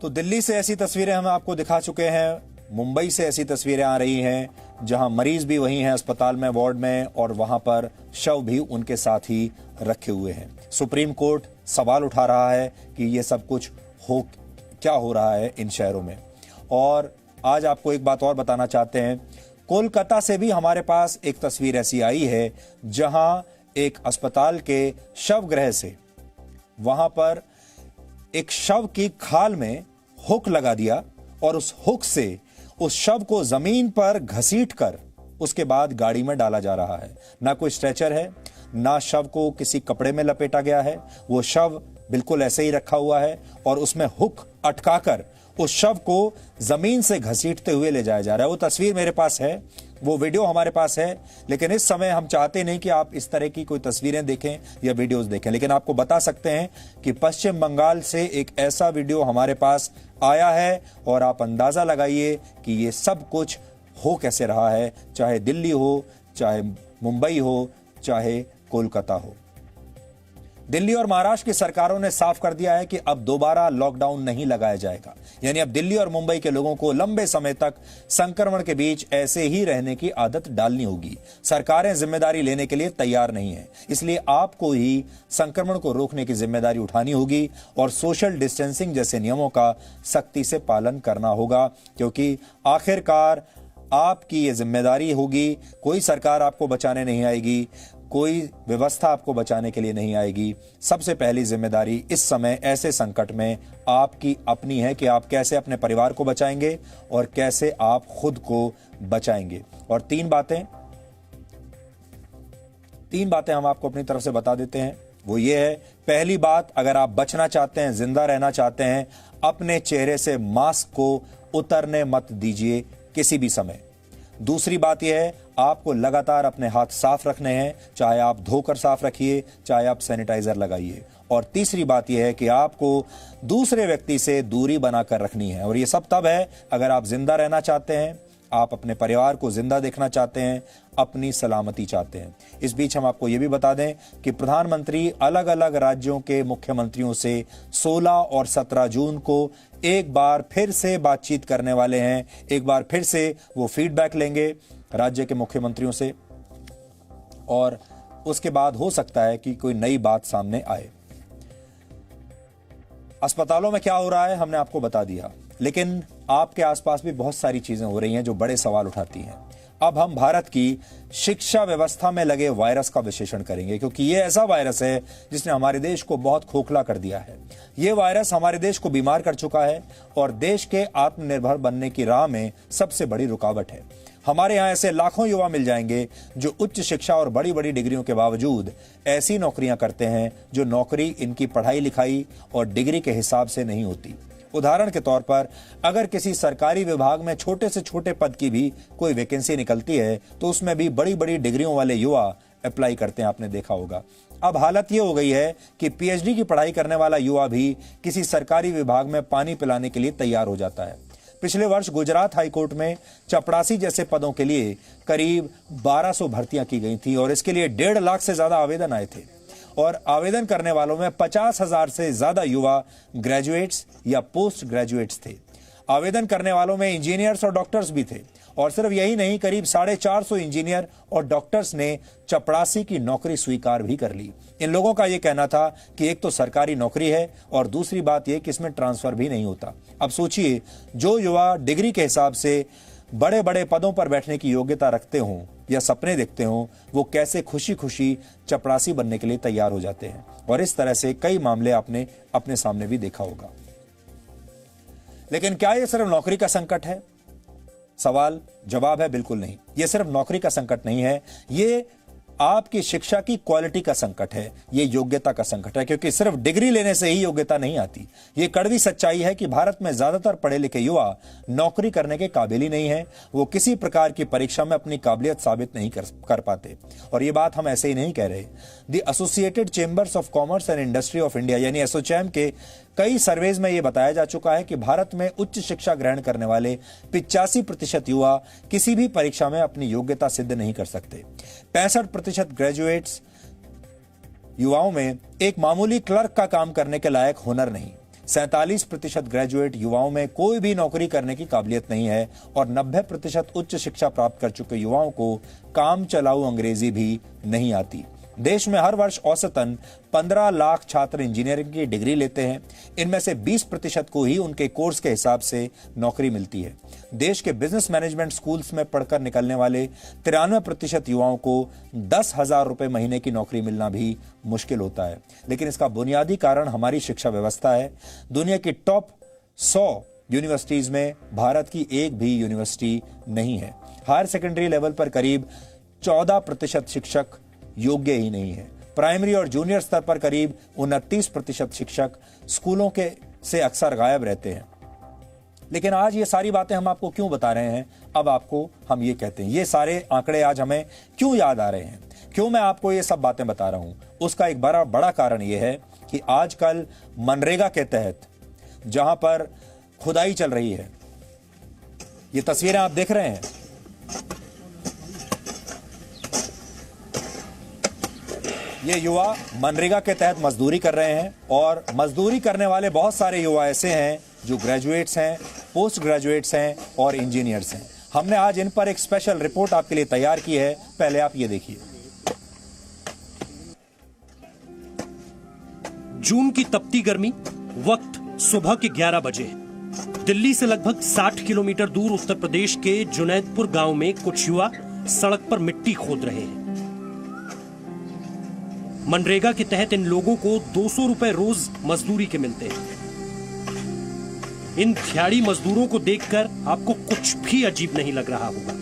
तो दिल्ली से ऐसी तस्वीरें हम आपको दिखा चुके हैं, मुंबई से ऐसी तस्वीरें आ रही हैं जहां मरीज भी वही हैं अस्पताल में, वार्ड में, और वहां पर शव भी उनके साथ ही रखे हुए हैं। सुप्रीम कोर्ट सवाल उठा रहा है कि ये सब कुछ क्या हो रहा है इन शहरों में। और आज आपको एक बात और बताना चाहते हैं, कोलकाता से भी हमारे पास एक तस्वीर ऐसी आई है जहां एक अस्पताल के शवगृह से वहां पर एक शव की खाल में हुक लगा दिया और उस हुक से उस शव को जमीन पर घसीटकर उसके बाद गाड़ी में डाला जा रहा है। ना कोई स्ट्रेचर है, ना शव को किसी कपड़े में लपेटा गया है, वो शव बिल्कुल ऐसे ही रखा हुआ है और उसमें हुक अटकाकर उस शव को जमीन से घसीटते हुए ले जाया जा रहा है। वो तस्वीर मेरे पास है वो वीडियो हमारे पास है, लेकिन इस समय हम चाहते नहीं कि आप इस तरह की कोई तस्वीरें देखें या वीडियोस देखें, लेकिन आपको बता सकते हैं कि पश्चिम बंगाल से एक ऐसा वीडियो हमारे पास आया है और आप अंदाजा लगाइए कि ये सब कुछ हो कैसे रहा है, चाहे दिल्ली हो, चाहे मुंबई हो, चाहे कोलकाता हो। दिल्ली और महाराष्ट्र की सरकारों ने साफ कर दिया है कि अब दोबारा लॉकडाउन नहीं लगाया जाएगा, यानी अब दिल्ली और मुंबई के लोगों को लंबे समय तक संक्रमण के बीच ऐसे ही रहने की आदत डालनी होगी। सरकारें जिम्मेदारी लेने के लिए तैयार नहीं है, इसलिए आपको ही संक्रमण को रोकने की जिम्मेदारी उठानी होगी और सोशल डिस्टेंसिंग जैसे नियमों का सख्ती से पालन करना होगा, क्योंकि आखिरकार आपकी ये जिम्मेदारी होगी। कोई सरकार आपको बचाने नहीं आएगी, कोई व्यवस्था आपको बचाने के लिए नहीं आएगी। सबसे पहली जिम्मेदारी इस समय ऐसे संकट में आपकी अपनी है कि आप कैसे अपने परिवार को बचाएंगे और कैसे आप खुद को बचाएंगे। और तीन बातें हम आपको अपनी तरफ से बता देते हैं। वो ये है, पहली बात, अगर आप बचना चाहते हैं, जिंदा रहना चाहते हैं, अपने चेहरे से मास्क को उतरने मत दीजिए किसी भी समय। दूसरी बात यह है, आपको लगातार अपने हाथ साफ रखने हैं, चाहे आप धोकर साफ रखिए, चाहे आप सैनिटाइजर लगाइए। और तीसरी बात यह है कि आपको दूसरे व्यक्ति से दूरी बनाकर रखनी है, और यह सब तब है अगर आप जिंदा रहना चाहते हैं, आप अपने परिवार को जिंदा देखना चाहते हैं, अपनी सलामती चाहते हैं। इस बीच हम आपको यह भी बता दें कि प्रधानमंत्री अलग अलग राज्यों के मुख्यमंत्रियों से 16 और 17 जून को एक बार फिर से बातचीत करने वाले हैं। एक बार फिर से वो फीडबैक लेंगे राज्य के मुख्यमंत्रियों से, और उसके बाद हो सकता है कि कोई नई बात सामने आए। अस्पतालों में क्या हो रहा है हमने आपको बता दिया, लेकिन आपके आसपास भी बहुत सारी चीजें हो रही हैं जो बड़े सवाल उठाती हैं। अब हम भारत की शिक्षा व्यवस्था में लगे वायरस का विश्लेषण करेंगे, क्योंकि यह ऐसा वायरस है जिसने हमारे देश को बहुत खोखला कर दिया है। यह वायरस हमारे देश को बीमार कर चुका है और देश के आत्मनिर्भर बनने की राह में सबसे बड़ी रुकावट है। हमारे यहां ऐसे लाखों युवा मिल जाएंगे जो उच्च शिक्षा और बड़ी बड़ी डिग्रियों के बावजूद ऐसी नौकरियां करते हैं जो नौकरी इनकी पढ़ाई लिखाई और डिग्री के हिसाब से नहीं होती। उदाहरण के तौर पर, अगर किसी सरकारी विभाग में छोटे से छोटे पद की भी कोई वैकेंसी निकलती है तो उसमें भी बड़ी बड़ी डिग्रियों वाले युवा अप्लाई करते हैं, आपने देखा होगा। अब हालत यह हो गई है कि पीएचडी की पढ़ाई करने वाला युवा भी किसी सरकारी विभाग में पानी पिलाने के लिए तैयार हो जाता है। पिछले वर्ष गुजरात हाईकोर्ट में चपड़ासी जैसे पदों के लिए करीब 1200 भर्तियां की गई थी और इसके लिए 1.5 लाख से ज्यादा आवेदन आए थे, और आवेदन करने वालों में 50,000 से ज्यादा युवा ग्रेजुएट्स या पोस्ट ग्रेजुएट्स थे। आवेदन करने वालों में इंजीनियर्स और डॉक्टर्स भी थे, और सिर्फ यही नहीं, करीब 450 इंजीनियर और डॉक्टर्स ने चपड़ासी की नौकरी स्वीकार भी कर ली। इन लोगों का यह कहना था कि एक तो सरकारी नौकरी है और दूसरी बात यह कि इसमें ट्रांसफर भी नहीं होता। अब सोचिए, जो युवा डिग्री के हिसाब से बड़े बड़े पदों पर बैठने की योग्यता रखते हों या सपने देखते हों, वो कैसे खुशी खुशी चपड़ासी बनने के लिए तैयार हो जाते हैं। और इस तरह से कई मामले आपने अपने सामने भी देखा होगा। लेकिन क्या यह सिर्फ नौकरी का संकट है? सवाल जवाब है, बिल्कुल नहीं। यह सिर्फ नौकरी का संकट नहीं है, ये आपकी शिक्षा की क्वालिटी का संकट है, ये योग्यता का संकट है, क्योंकि सिर्फ डिग्री लेने से ही योग्यता नहीं आती। ये कड़वी सच्चाई है कि भारत में ज्यादातर पढ़े लिखे युवा नौकरी करने के काबिल ही नहीं है। वो किसी प्रकार की परीक्षा में अपनी काबिलियत साबित नहीं कर पाते। और ये बात हम ऐसे ही नहीं कह रहे। The associated chambers of commerce and industry of India यानी एसोचैम के कई सर्वेज में यह बताया जा चुका है कि भारत में उच्च शिक्षा ग्रहण करने वाले 85% युवा किसी भी परीक्षा में अपनी योग्यता सिद्ध नहीं कर सकते। 65% ग्रेजुएट्स युवाओं में एक मामूली क्लर्क का काम करने के लायक हुनर नहीं। 47% ग्रेजुएट युवाओं में कोई भी नौकरी करने की काबिलियत नहीं है, और 90% उच्च शिक्षा प्राप्त कर चुके युवाओं को काम चलाऊ अंग्रेजी भी नहीं आती। देश में हर वर्ष औसतन 15 लाख छात्र इंजीनियरिंग की डिग्री लेते हैं। इनमें से 20% को ही उनके कोर्स के हिसाब से नौकरी मिलती है। देश के बिजनेस मैनेजमेंट स्कूल्स में पढ़कर निकलने वाले 93% युवाओं को 10,000 रुपए महीने की नौकरी मिलना भी मुश्किल होता है। लेकिन इसका बुनियादी कारण हमारी शिक्षा व्यवस्था है। दुनिया की टॉप 100 यूनिवर्सिटीज में भारत की एक भी यूनिवर्सिटी नहीं है। हायर सेकेंडरी लेवल पर करीब 14% शिक्षक योग्य ही नहीं है। प्राइमरी और जूनियर स्तर पर करीब 29% शिक्षक स्कूलों के से अक्सर गायब रहते हैं। लेकिन आज ये सारी बातें हम आपको क्यों बता रहे हैं, अब आपको हम ये कहते हैं। ये सारे आंकड़े आज हमें क्यों याद आ रहे हैं, क्यों मैं आपको ये सब बातें बता रहा हूं, उसका एक बड़ा कारण ये है कि आजकल मनरेगा के तहत जहां पर खुदाई चल रही है, ये तस्वीरें आप देख रहे हैं, ये युवा मनरेगा के तहत मजदूरी कर रहे हैं और मजदूरी करने वाले बहुत सारे युवा ऐसे हैं जो ग्रेजुएट्स हैं, पोस्ट ग्रेजुएट्स हैं और इंजीनियर्स हैं। हमने आज इन पर एक स्पेशल रिपोर्ट आपके लिए तैयार की है, पहले आप ये देखिए। जून की तपती गर्मी, वक्त सुबह के 11 बजे। दिल्ली से लगभग 60 किलोमीटर दूर उत्तर प्रदेश के जुनैदपुर गांव में कुछ युवा सड़क पर मिट्टी खोद रहे हैं। मनरेगा के तहत इन लोगों को 200 रुपए रोज मजदूरी के मिलते हैं। इन दिहाड़ी मजदूरों को देखकर आपको कुछ भी अजीब नहीं लग रहा होगा,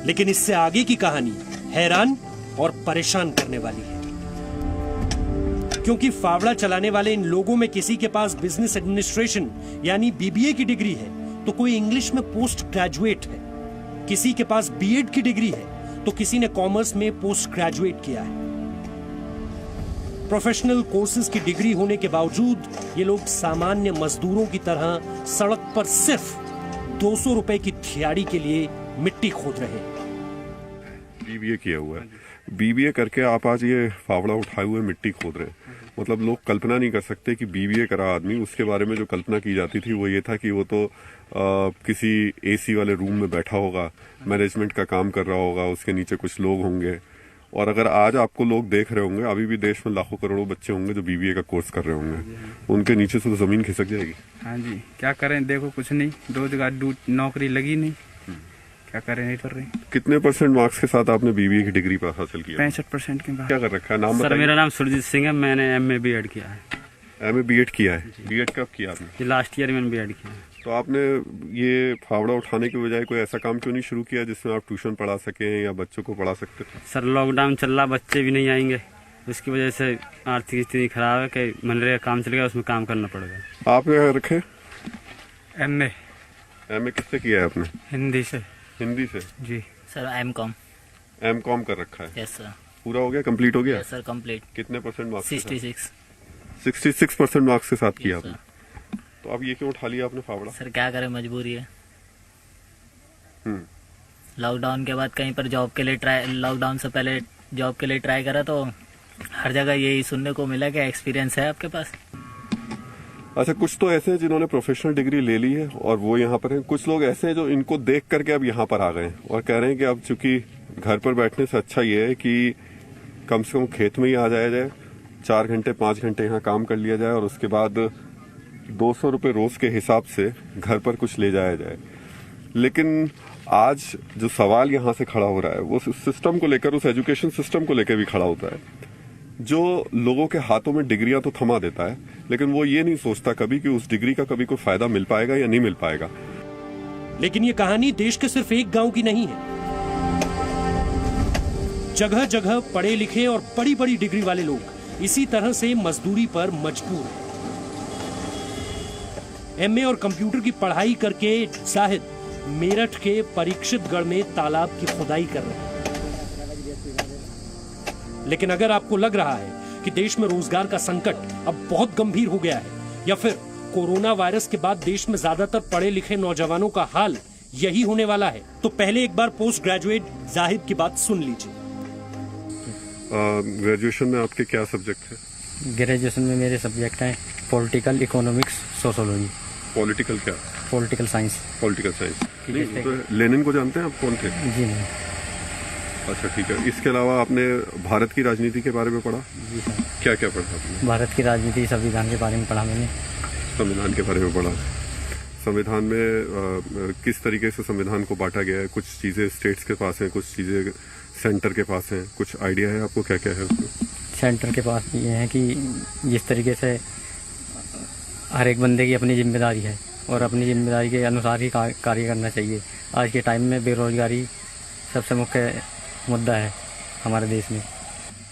लेकिन इससे आगे की कहानी हैरान और परेशान करने वाली है, क्योंकि फावड़ा चलाने वाले इन लोगों में किसी के पास बिजनेस एडमिनिस्ट्रेशन यानी बीबीए की डिग्री है तो कोई इंग्लिश में पोस्ट ग्रेजुएट है, किसी के पास बीएड की डिग्री है तो किसी ने कॉमर्स में पोस्ट ग्रेजुएट किया है। प्रोफेशनल कोर्सेज की डिग्री होने के बावजूद ये लोग सामान्य मजदूरों की तरह सड़क पर सिर्फ 200 रुपए की दिहाड़ी के लिए मिट्टी खोद रहे हैं। बीबीए किया हुआ है, बीबीए करके आप आज ये फावड़ा उठाए हुए मिट्टी खोद रहे हैं। मतलब लोग कल्पना नहीं कर सकते कि बीबीए करा आदमी, उसके बारे में जो कल्पना की जाती थी वो ये था कि वो तो किसी एसी वाले रूम में बैठा होगा, मैनेजमेंट का काम कर रहा होगा, उसके नीचे कुछ लोग होंगे। और अगर आज आपको लोग देख रहे होंगे, अभी भी देश में लाखों करोड़ों बच्चे होंगे जो बीबीए का कोर्स कर रहे होंगे, उनके नीचे से तो जमीन खिसक जाएगी। हाँ जी, क्या करें, देखो कुछ नहीं, रोजगार नौकरी लगी नहीं, क्या करें, नहीं कर रहे। कितने % मार्क्स के साथ आपने बीबीए की डिग्री पर हासिल किया? 65% के बाद। क्या कर रखा है, नाम सर? मेरा नाम सुरजीत सिंह है, मैंने MA BEd किया है। MA BEd किया है? BEd कब किया आपने? लास्ट ईयर मैंने BEd किया है। तो आपने ये फावड़ा उठाने के बजाय कोई ऐसा काम क्यों नहीं शुरू किया जिसमें आप ट्यूशन पढ़ा सकें या बच्चों को पढ़ा सकते थे? सर लॉकडाउन चल रहा, बच्चे भी नहीं आएंगे, उसकी वजह से आर्थिक स्थिति खराब है कि मनरेगा काम चल गया, उसमें काम करना पड़ेगा। आप क्या रखे? MA किससे किया है आपने? हिंदी से। हिंदी से? जी सर। M.Com कर रखा है? Yes sir. पूरा हो गया, कंप्लीट हो गया? Yes sir, complete. कितने % मार्क्स? 66% मार्क्स के साथ किया आपने। तो अब ये क्यों उठा लिया आपने फावड़ा? सर क्या करें, मजबूरी है। लॉकडाउन के बाद कहीं पर जॉब के लिए ट्राई, लॉकडाउन से पहले जॉब के लिए ट्राई करा तो हर जगह यही सुनने को मिला कि एक्सपीरियंस है आपके पास। अच्छा, कुछ तो ऐसे हैं जिन्होंने प्रोफेशनल डिग्री ले ली है और वो यहाँ पर हैं, कुछ लोग ऐसे हैं जो इनको देख करके अब यहाँ पर आ गए हैं और कह रहे हैं कि अब चूंकि घर पर बैठने से अच्छा ये है कि कम से कम खेत में ही आ जाया जाए, 4 घंटे 5 घंटे यहाँ काम कर लिया जाए और उसके बाद 200 रुपये रोज के हिसाब से घर पर कुछ ले जाया जाए। लेकिन आज जो सवाल यहाँ से खड़ा हो रहा है वो उस सिस्टम को लेकर, उस एजुकेशन सिस्टम को लेकर भी खड़ा होता है, जो लोगों के हाथों में डिग्रियां तो थमा देता है, लेकिन वो ये नहीं सोचता कभी कि उस डिग्री का कभी कोई फायदा मिल पाएगा या नहीं मिल पाएगा। लेकिन ये कहानी देश के सिर्फ एक गांव की नहीं है। जगह जगह पढ़े लिखे और बड़ी बड़ी डिग्री वाले लोग इसी तरह से मजदूरी पर मजबूर हैं। MA और कंप्यूटर की पढ़ाई करके जाहिद मेरठ के परीक्षितगढ़ में तालाब की खुदाई कर रहे हैं। लेकिन अगर आपको लग रहा है कि देश में रोजगार का संकट अब बहुत गंभीर हो गया है या फिर कोरोना वायरस के बाद देश में ज्यादातर पढ़े लिखे नौजवानों का हाल यही होने वाला है, तो पहले एक बार पोस्ट ग्रेजुएट जाहिद की बात सुन लीजिए। ग्रेजुएशन में आपके क्या सब्जेक्ट है? ग्रेजुएशन में मेरे सब्जेक्ट हैं पॉलिटिकल, इकोनॉमिक्स, सोशोलॉजी। पॉलिटिकल क्या? Political science. Political science. तो लेनिन को जानते हैं आप, कौन थे? जी नहीं। अच्छा ठीक है। इसके अलावा आपने भारत की राजनीति के बारे में पढ़ा? जी सर। क्या क्या पढ़ा आपने? भारत की राजनीति, संविधान के बारे में पढ़ा मैंने। संविधान के बारे में पढ़ा। संविधान में किस तरीके से संविधान को बांटा गया है? कुछ चीजें स्टेट्स के पास हैं, कुछ चीजें सेंटर के पास हैं, कुछ आइडिया है आपको क्या क्या है उसमें? सेंटर के पास ये है कि जिस तरीके से हर एक बंदे की अपनी जिम्मेदारी है और अपनी जिम्मेदारी के अनुसार ही कार्य करना चाहिए। आज के टाइम में बेरोजगारी सबसे मुख्य मुद्दा है हमारे देश में।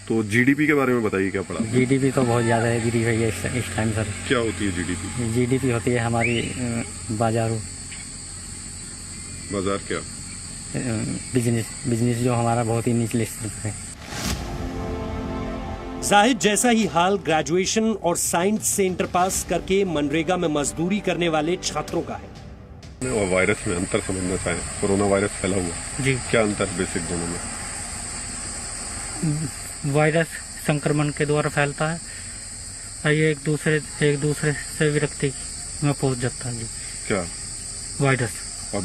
तो जीडीपी के बारे में बताइए, क्या पढ़ा? जीडीपी तो बहुत ज़्यादा है गिरी हुई है इस टाइम सर। क्या होती है जीडीपी? जीडीपी होती है हमारी बाजार क्या? बिजनेस जो हमारा बहुत ही निचले स्तर पे है। जाहिद जैसा ही हाल ग्रेजुएशन और साइंस से इंटर पास करके मनरेगा में मजदूरी करने वाले छात्रों का है। और वायरस में अंतर समझना चाहें, कोरोना वायरस फैला हुआ जी, क्या अंतर बेसिक दोनों में? वायरस संक्रमण के द्वारा फैलता है और ये एक दूसरे से व्यक्ति में पहुंच जाता है जी। क्या वायरस? और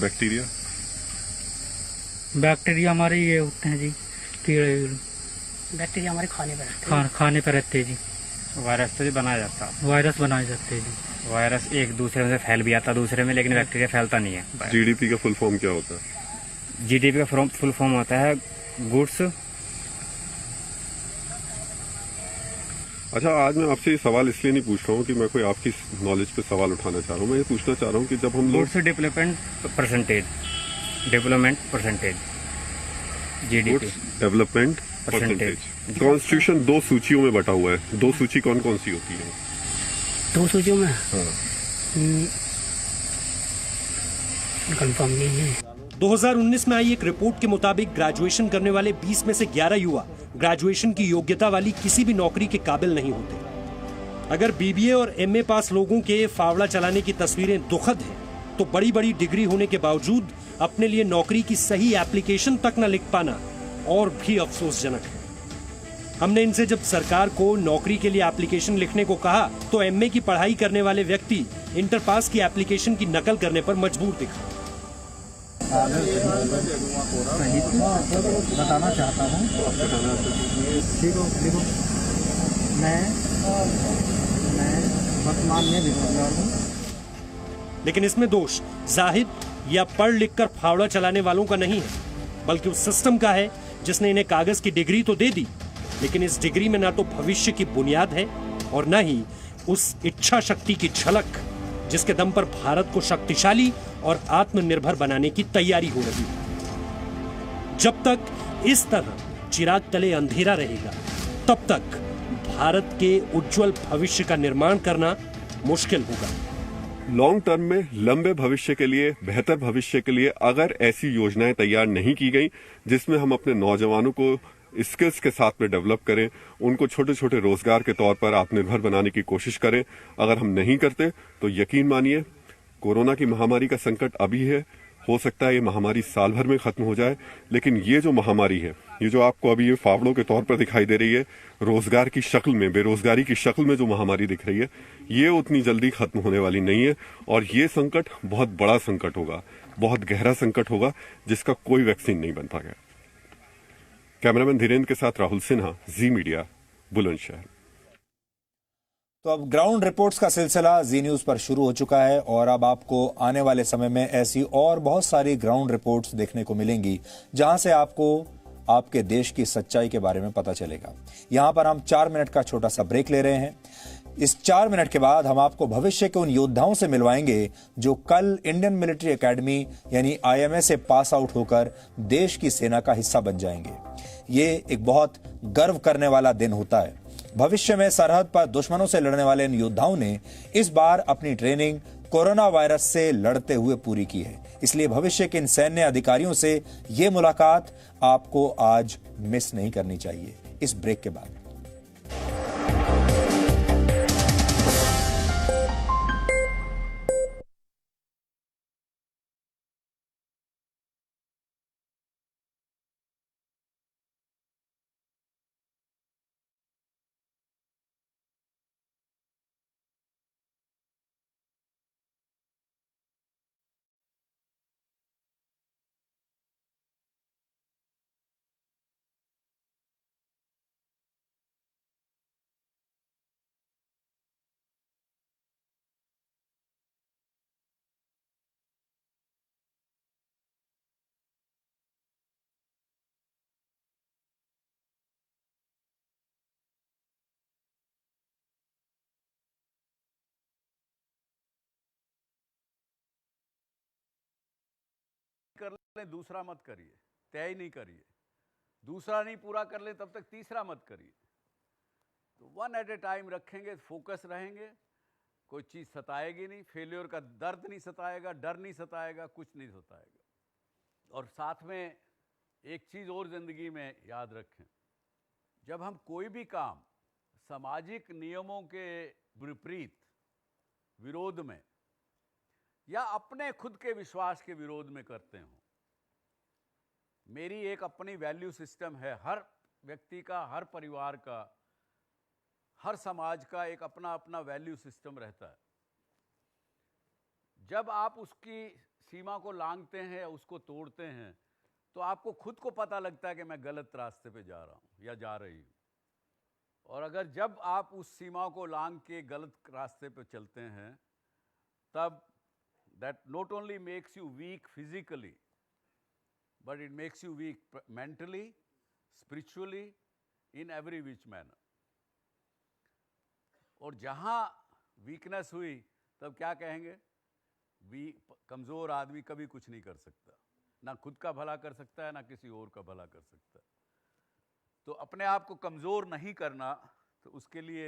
बैक्टीरिया हमारे ये होते हैं जी, कीड़े। बैक्टीरिया हमारे खाने पर रहते हैं जी। वायरस तो बनाया जाता है, वायरस बनाए जाते हैं जी। वायरस एक दूसरे में से फैल भी आता दूसरे में, लेकिन बैक्टीरिया फैलता नहीं है। जीडीपी का फुल फॉर्म क्या होता है? जीडीपी का फुल फॉर्म होता है गुड्स। अच्छा, आज मैं आपसे ये सवाल इसलिए नहीं पूछ रहा हूँ कि मैं कोई आपकी नॉलेज पे सवाल उठाना चाह रहा हूँ। मैं ये पूछना चाह रहा हूँ कि जब हम लोग goods development percentage GDP development percentage. Constitution 2 सूचियों में बटा हुआ है। 2 सूची कौन कौन सी होती है? 2 सूचियों में हाँ। कंफर्म नहीं है। 2019 में आई एक रिपोर्ट के मुताबिक ग्रेजुएशन करने वाले 20 में से 11 युवा ग्रेजुएशन की योग्यता वाली किसी भी नौकरी के काबिल नहीं होते। अगर बीबीए और एमए पास लोगों के फावड़ा चलाने की तस्वीरें दुखद हैं, तो बड़ी बड़ी डिग्री होने के बावजूद अपने लिए नौकरी की सही एप्लीकेशन तक न लिख पाना और भी अफसोसजनक है। हमने इनसे जब सरकार को नौकरी के लिए एप्लीकेशन लिखने को कहा तो एमए की पढ़ाई करने वाले व्यक्ति इंटर पास की एप्लीकेशन की नकल करने पर मजबूर दिखा। बताना चाहता हूँ, देखो मैं वर्तमान में बेरोजगार हूँ। लेकिन इसमें दोष जाहिद या पढ़ लिख कर फावड़ा चलाने वालों का नहीं है, बल्कि उस सिस्टम का है जिसने इन्हें कागज की डिग्री तो दे दी, लेकिन इस डिग्री में ना तो भविष्य की बुनियाद है और न ही उस इच्छा शक्ति की झलक जिसके दम पर भारत को शक्तिशाली और आत्मनिर्भर बनाने की तैयारी हो रही है। जब तक इस तरह चिराग तले अंधेरा रहेगा, तब तक भारत के उज्जवल भविष्य का निर्माण करना मुश्किल होगा। लॉन्ग टर्म में, लंबे भविष्य के लिए, बेहतर भविष्य के लिए अगर ऐसी योजनाएं तैयार नहीं की गई जिसमें हम अपने नौजवानों को स्किल्स के साथ में डेवलप करें, उनको छोटे छोटे रोजगार के तौर पर आत्मनिर्भर बनाने की कोशिश करें, अगर हम नहीं करते तो यकीन मानिए कोरोना की महामारी का संकट अभी है, हो सकता है ये महामारी साल भर में खत्म हो जाए, लेकिन ये जो महामारी है, ये जो आपको अभी ये फावड़ों के तौर पर दिखाई दे रही है, रोजगार की शक्ल में, बेरोजगारी की शक्ल में जो महामारी दिख रही है, ये उतनी जल्दी खत्म होने वाली नहीं है। और ये संकट बहुत बड़ा संकट होगा, बहुत गहरा संकट होगा, जिसका कोई वैक्सीन नहीं बन पाएगा। कैमरामैन धीरेन्द्र के साथ राहुल सिन्हा, जी मीडिया, बुलंदशहर। तो अब ग्राउंड रिपोर्ट्स का सिलसिला जी न्यूज पर शुरू हो चुका है और अब आपको आने वाले समय में ऐसी और बहुत सारी ग्राउंड रिपोर्ट्स देखने को मिलेंगी जहां से आपको आपके देश की सच्चाई के बारे में पता चलेगा। यहां पर हम 4 मिनट का छोटा सा ब्रेक ले रहे हैं। इस 4 मिनट के बाद हम आपको भविष्य के उन योद्धाओं से मिलवाएंगे जो कल इंडियन मिलिट्री एकेडमी यानी IMA से पास आउट होकर देश की सेना का हिस्सा बन जाएंगे। ये एक बहुत गर्व करने वाला दिन होता है। भविष्य में सरहद पर दुश्मनों से लड़ने वाले इन योद्धाओं ने इस बार अपनी ट्रेनिंग कोरोना वायरस से लड़ते हुए पूरी की है, इसलिए भविष्य के इन सैन्य अधिकारियों से ये मुलाकात आपको आज मिस नहीं करनी चाहिए। इस ब्रेक के बाद कर लें, दूसरा मत करिए, तय नहीं करिए। दूसरा नहीं पूरा कर ले तब तक तीसरा मत करिए। तो वन एट ए टाइम रखेंगे, फोकस रहेंगे, कोई चीज़ सताएगी नहीं, फेल्योर का दर्द नहीं सताएगा, डर नहीं सताएगा, कुछ नहीं सताएगा। और साथ में एक चीज़ और ज़िंदगी में याद रखें, जब हम कोई भी काम सामाजिक नियमों के विपरीत, विरोध में या अपने खुद के विश्वास के विरोध में करते हो, मेरी एक अपनी वैल्यू सिस्टम है, हर व्यक्ति का, हर परिवार का, हर समाज का एक अपना अपना वैल्यू सिस्टम रहता है। जब आप उसकी सीमा को लांघते हैं या उसको तोड़ते हैं तो आपको खुद को पता लगता है कि मैं गलत रास्ते पे जा रहा हूं या जा रही हूं। और अगर जब आप उस सीमा को लांघ के गलत रास्ते पे चलते हैं, तब that not only makes you weak physically but it makes you weak mentally, spiritually, in every which manner. और जहाँ वीकनेस हुई तब क्या कहेंगे? कमज़ोर आदमी कभी कुछ नहीं कर सकता, ना खुद का भला कर सकता है, ना किसी और का भला कर सकता है। तो अपने आप को कमज़ोर नहीं करना, तो उसके लिए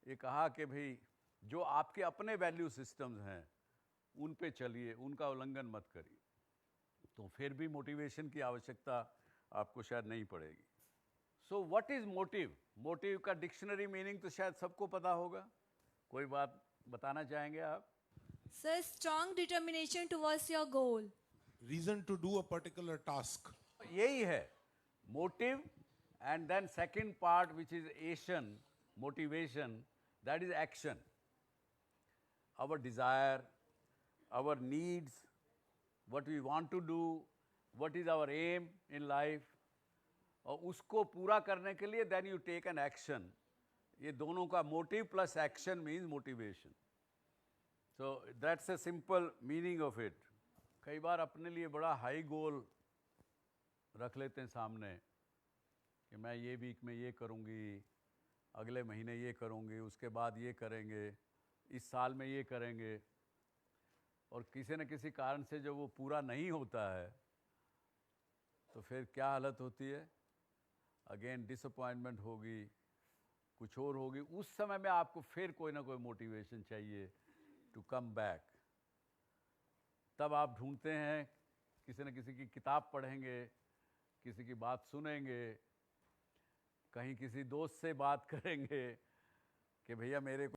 ये कहा कि भाई जो आपके अपने वैल्यू सिस्टम्स हैं उन पे चलिए, उनका उल्लंघन मत करिए, तो फिर भी मोटिवेशन की आवश्यकता आपको शायद नहीं पड़ेगी। So what is motive? Motive का डिक्शनरी मीनिंग तो शायद सबको पता होगा। कोई बात बताना चाहेंगे आप? Sir, strong determination towards your goal, reason to do a particular task, यही है motive. And then second part which is action, motivation, that is action. Our desire, our needs, what we want to do, what is our aim in life, और उसको पूरा करने के लिए then you take an action। ये दोनों का motive plus action means motivation। So that's a simple meaning of it। कई बार अपने लिए बड़ा हाई गोल रख लेते हैं सामने कि मैं ये वीक में ये करूँगी, अगले महीने ये करूँगी, उसके बाद ये करेंगे, इस साल में ये करेंगे, और किसी न किसी कारण से जब वो पूरा नहीं होता है तो फिर क्या हालत होती है? अगेन डिसअपॉइंटमेंट होगी, कुछ और होगी। उस समय में आपको फिर कोई ना कोई मोटिवेशन चाहिए टू कम बैक। तब आप ढूंढते हैं, किसी न किसी की किताब पढ़ेंगे, किसी की बात सुनेंगे, कहीं किसी दोस्त से बात करेंगे कि भैया मेरे को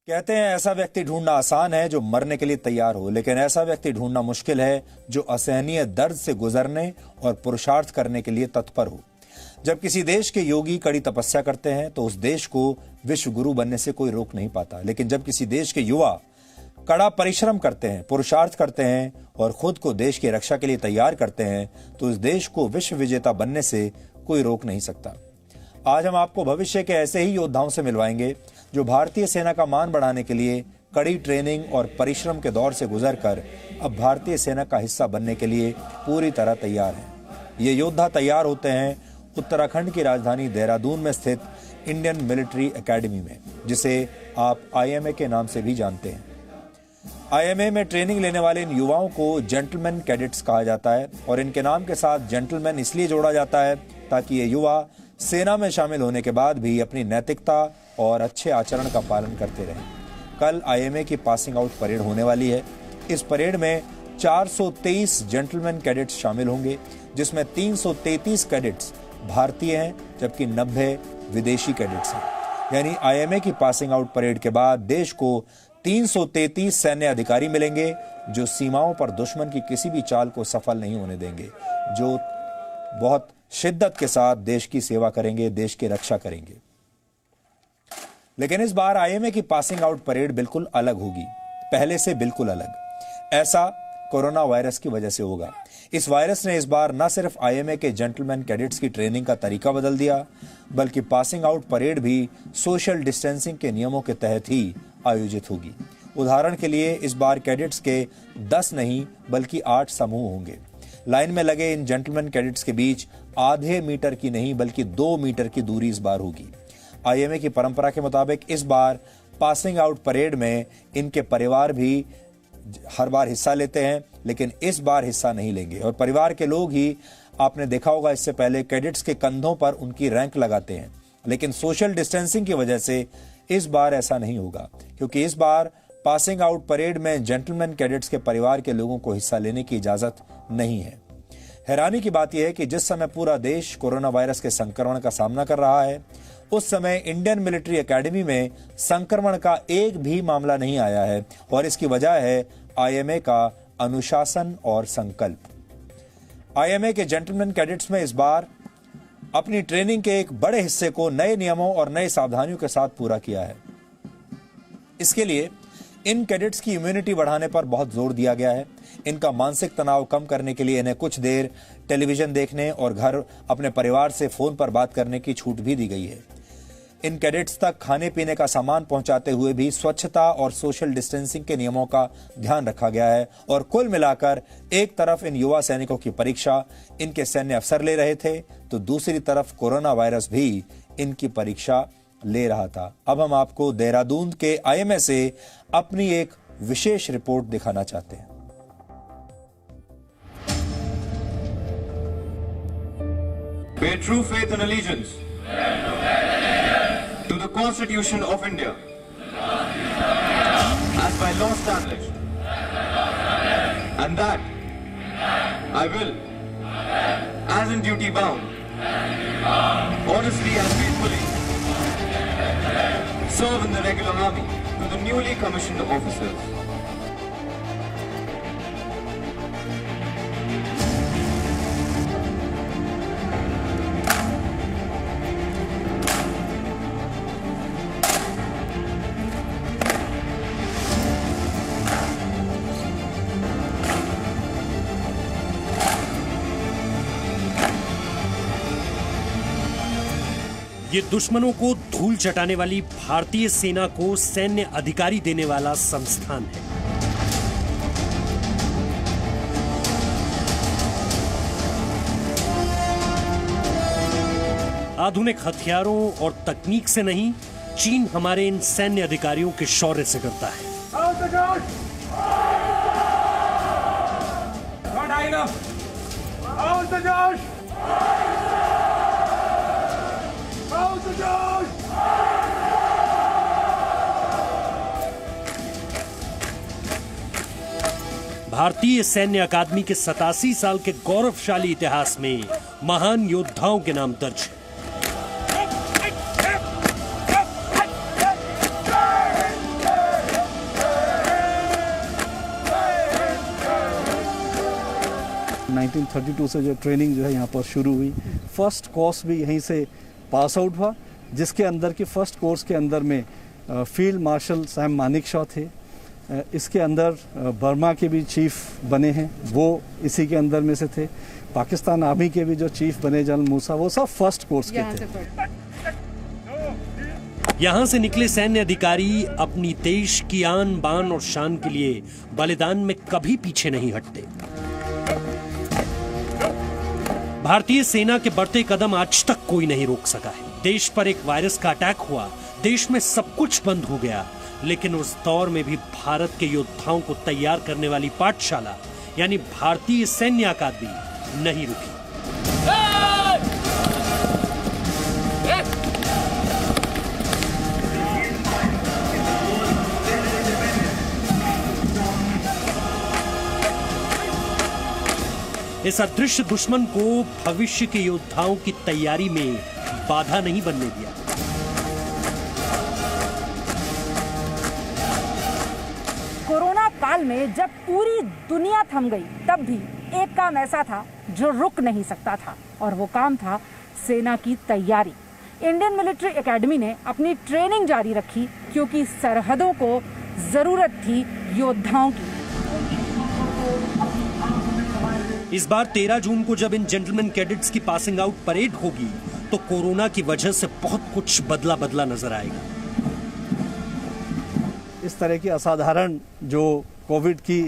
कहते हैं ऐसा व्यक्ति ढूंढना आसान है जो मरने के लिए तैयार हो, लेकिन ऐसा व्यक्ति ढूंढना मुश्किल है जो असहनीय दर्द से गुजरने और पुरुषार्थ करने के लिए तत्पर हो। जब किसी देश के योगी कड़ी तपस्या करते हैं तो उस देश को विश्व गुरु बनने से कोई रोक नहीं पाता, लेकिन जब किसी देश के युवा कड़ा परिश्रम करते हैं, पुरुषार्थ करते हैं और खुद को देश की रक्षा के लिए तैयार करते हैं तो उस देश को विश्व विजेता बनने से कोई रोक नहीं सकता। आज हम आपको भविष्य के ऐसे ही योद्धाओं से मिलवाएंगे जो भारतीय सेना का मान बढ़ाने के लिए कड़ी ट्रेनिंग और परिश्रम के दौर से गुजरकर अब भारतीय सेना का हिस्सा बनने के लिए पूरी तरह तैयार हैं। ये योद्धा तैयार होते हैं उत्तराखंड की राजधानी देहरादून में स्थित इंडियन मिलिट्री एकेडमी में, जिसे आप IMA के नाम से भी जानते हैं। IMA में ट्रेनिंग लेने वाले इन युवाओं को जेंटलमैन कैडेट्स कहा जाता है और इनके नाम के साथ जेंटलमैन इसलिए जोड़ा जाता है ताकि ये युवा सेना में शामिल होने के बाद भी अपनी नैतिकता और अच्छे आचरण का पालन करते रहें। कल IMA की पासिंग आउट परेड होने वाली है। इस परेड में 423 जेंटलमैन कैडेट्स शामिल होंगे, जिसमें 333 कैडेट्स भारतीय हैं जबकि 90 विदेशी कैडेट्स हैं। यानी IMA की पासिंग आउट परेड के बाद देश को 333 सैन्य अधिकारी मिलेंगे जो सीमाओं पर दुश्मन की किसी भी चाल को सफल नहीं होने देंगे, जो बहुत शिद्दत के साथ देश की सेवा करेंगे, देश की रक्षा करेंगे। लेकिन इस बार IMA की पासिंग आउट परेड बिल्कुल अलग होगी, पहले से बिल्कुल अलग। ऐसा कोरोना वायरस की वजह से होगा। इस वायरस ने इस बार न सिर्फ आईएमए के जेंटलमैन कैडेट्स की ट्रेनिंग का तरीका बदल दिया, बल्कि पासिंग आउट परेड भी सोशल डिस्टेंसिंग के नियमों के तहत ही आयोजित होगी। उदाहरण के लिए इस बार कैडेट्स के 10 नहीं बल्कि 8 समूह होंगे। लाइन में लगे इन जेंटलमैन कैडेट्स के बीच आधे मीटर की नहीं बल्कि 2 मीटर की दूरी इस बार होगी। आईएमए की परंपरा के मुताबिक इस बार पासिंग आउट परेड में इनके परिवार भी हर बार हिस्सा लेते हैं, लेकिन इस बार हिस्सा नहीं लेंगे और परिवार के लोग ही, आपने देखा होगा इससे पहले, कैडेट्स के कंधों पर उनकी रैंक लगाते हैं। लेकिन सोशल डिस्टेंसिंग की वजह से इस बार ऐसा नहीं होगा, क्योंकि इस बार पासिंग आउट परेड में जेंटलमैन कैडेट्स के परिवार के लोगों को हिस्सा लेने की इजाजत नहीं है। हैरानी की बात यह है कि जिस समय पूरा देश कोरोना वायरस के संक्रमण का सामना कर रहा है, उस समय इंडियन मिलिट्री एकेडमी में संक्रमण का एक भी मामला नहीं आया है और इसकी वजह है आईएमए का अनुशासन और संकल्प। आईएमए के जेंटलमैन कैडेट्स में इस बार अपनी ट्रेनिंग के एक बड़े हिस्से को नए नियमों और नए सावधानियों के साथ पूरा किया है। इसके लिए इन कैडेट्स की इम्यूनिटी बढ़ाने पर बहुत जोर दिया गया है। इनका मानसिक तनाव कम करने के लिए इन्हें कुछ देर टेलीविजन देखने और घर अपने परिवार से फोन पर बात करने की छूट भी दी गई है। इन कैडेट्स तक खाने पीने का सामान पहुंचाते हुए भी स्वच्छता और सोशल डिस्टेंसिंग के नियमों का ध्यान रखा गया है और कुल मिलाकर एक तरफ इन युवा सैनिकों की परीक्षा इनके सैन्य अफसर ले रहे थे, तो दूसरी तरफ कोरोना वायरस भी इनकी परीक्षा ले रहा था। अब हम आपको देहरादून के आईएमए से अपनी एक विशेष रिपोर्ट दिखाना चाहते हैं। Bear true faith and allegiance to the Constitution of India as by law established, and that I will, as in duty bound, honestly and faithfully serve in the regular army to the newly commissioned officers. ये दुश्मनों को धूल चटाने वाली भारतीय सेना को सैन्य अधिकारी देने वाला संस्थान है। आधुनिक हथियारों और तकनीक से नहीं, चीन हमारे इन सैन्य अधिकारियों के शौर्य से करता है। भारतीय सैन्य अकादमी के 87 साल के गौरवशाली इतिहास में महान योद्धाओं के नाम दर्ज है। नाइनटीन 32 से जो ट्रेनिंग जो है यहाँ पर शुरू हुई, फर्स्ट कोर्स भी यहीं से पास आउट हुआ, जिसके अंदर की फर्स्ट कोर्स के अंदर में फील्ड मार्शल सैम मानेकशॉ थे। इसके अंदर बर्मा के भी चीफ बने हैं, वो इसी के अंदर में से थे। पाकिस्तान आर्मी के भी जो चीफ बने जनरल मूसा, वो सब फर्स्ट कोर्स के थे। यहाँ से निकले सैन्य अधिकारी अपनी देश की आन बान और शान के लिए बलिदान में कभी पीछे नहीं हटते। भारतीय सेना के बढ़ते कदम आज तक कोई नहीं रोक सका है। देश पर एक वायरस का अटैक हुआ, देश में सब कुछ बंद हो गया, लेकिन उस दौर में भी भारत के योद्धाओं को तैयार करने वाली पाठशाला यानी भारतीय सैन्य अकादमी नहीं रुकी। इस अदृश्य दुश्मन को भविष्य के योद्धाओं की तैयारी में बाधा नहीं बनने दिया। कोरोना काल में जब पूरी दुनिया थम गई, तब भी एक काम ऐसा था जो रुक नहीं सकता था, और वो काम था सेना की तैयारी। इंडियन मिलिट्री एकेडमी ने अपनी ट्रेनिंग जारी रखी, क्योंकि सरहदों को जरूरत थी योद्धाओं की। इस बार 13 जून को जब इन जेंटलमैन कैडेट्स की पासिंग आउट परेड होगी तो कोरोना की वजह से बहुत कुछ बदला नजर आएगा। इस तरह की असाधारण जो कोविड की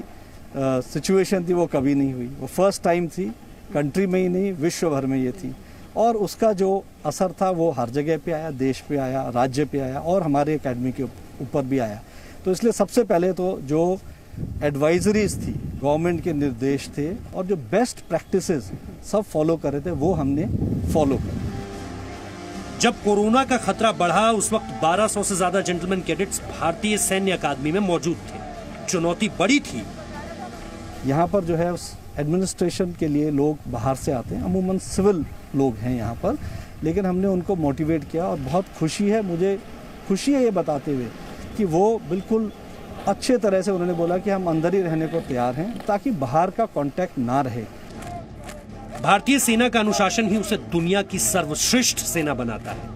सिचुएशन थी वो कभी नहीं हुई। वो फर्स्ट टाइम थी, कंट्री में ही नहीं विश्व भर में ये थी, और उसका जो असर था वो हर जगह पे आया, देश पे आया, राज्य पे आया और हमारे एकेडमी के ऊपर भी आया। तो इसलिए सबसे पहले तो जो एडवाइजरीज थी, गवर्नमेंट के निर्देश थे और जो बेस्ट प्रैक्टिसेस सब फॉलो कर रहे थे वो हमने फॉलो कर। जब कोरोना का खतरा बढ़ा उस वक्त 1200 से ज्यादा जेंटलमैन कैडेट्स भारतीय सैन्य अकादमी में मौजूद थे। चुनौती बड़ी थी। यहाँ पर जो है एडमिनिस्ट्रेशन के लिए लोग बाहर से आते हैं, अमूमन सिविल लोग हैं यहाँ पर, लेकिन हमने उनको मोटिवेट किया और बहुत खुशी है, मुझे खुशी है ये बताते हुए कि वो बिल्कुल अच्छे तरह से उन्होंने बोला कि हम अंदर ही रहने को तैयार हैं ताकि बाहर का कांटेक्ट ना रहे। भारतीय सेना का अनुशासन ही उसे दुनिया की सर्वश्रेष्ठ सेना बनाता है।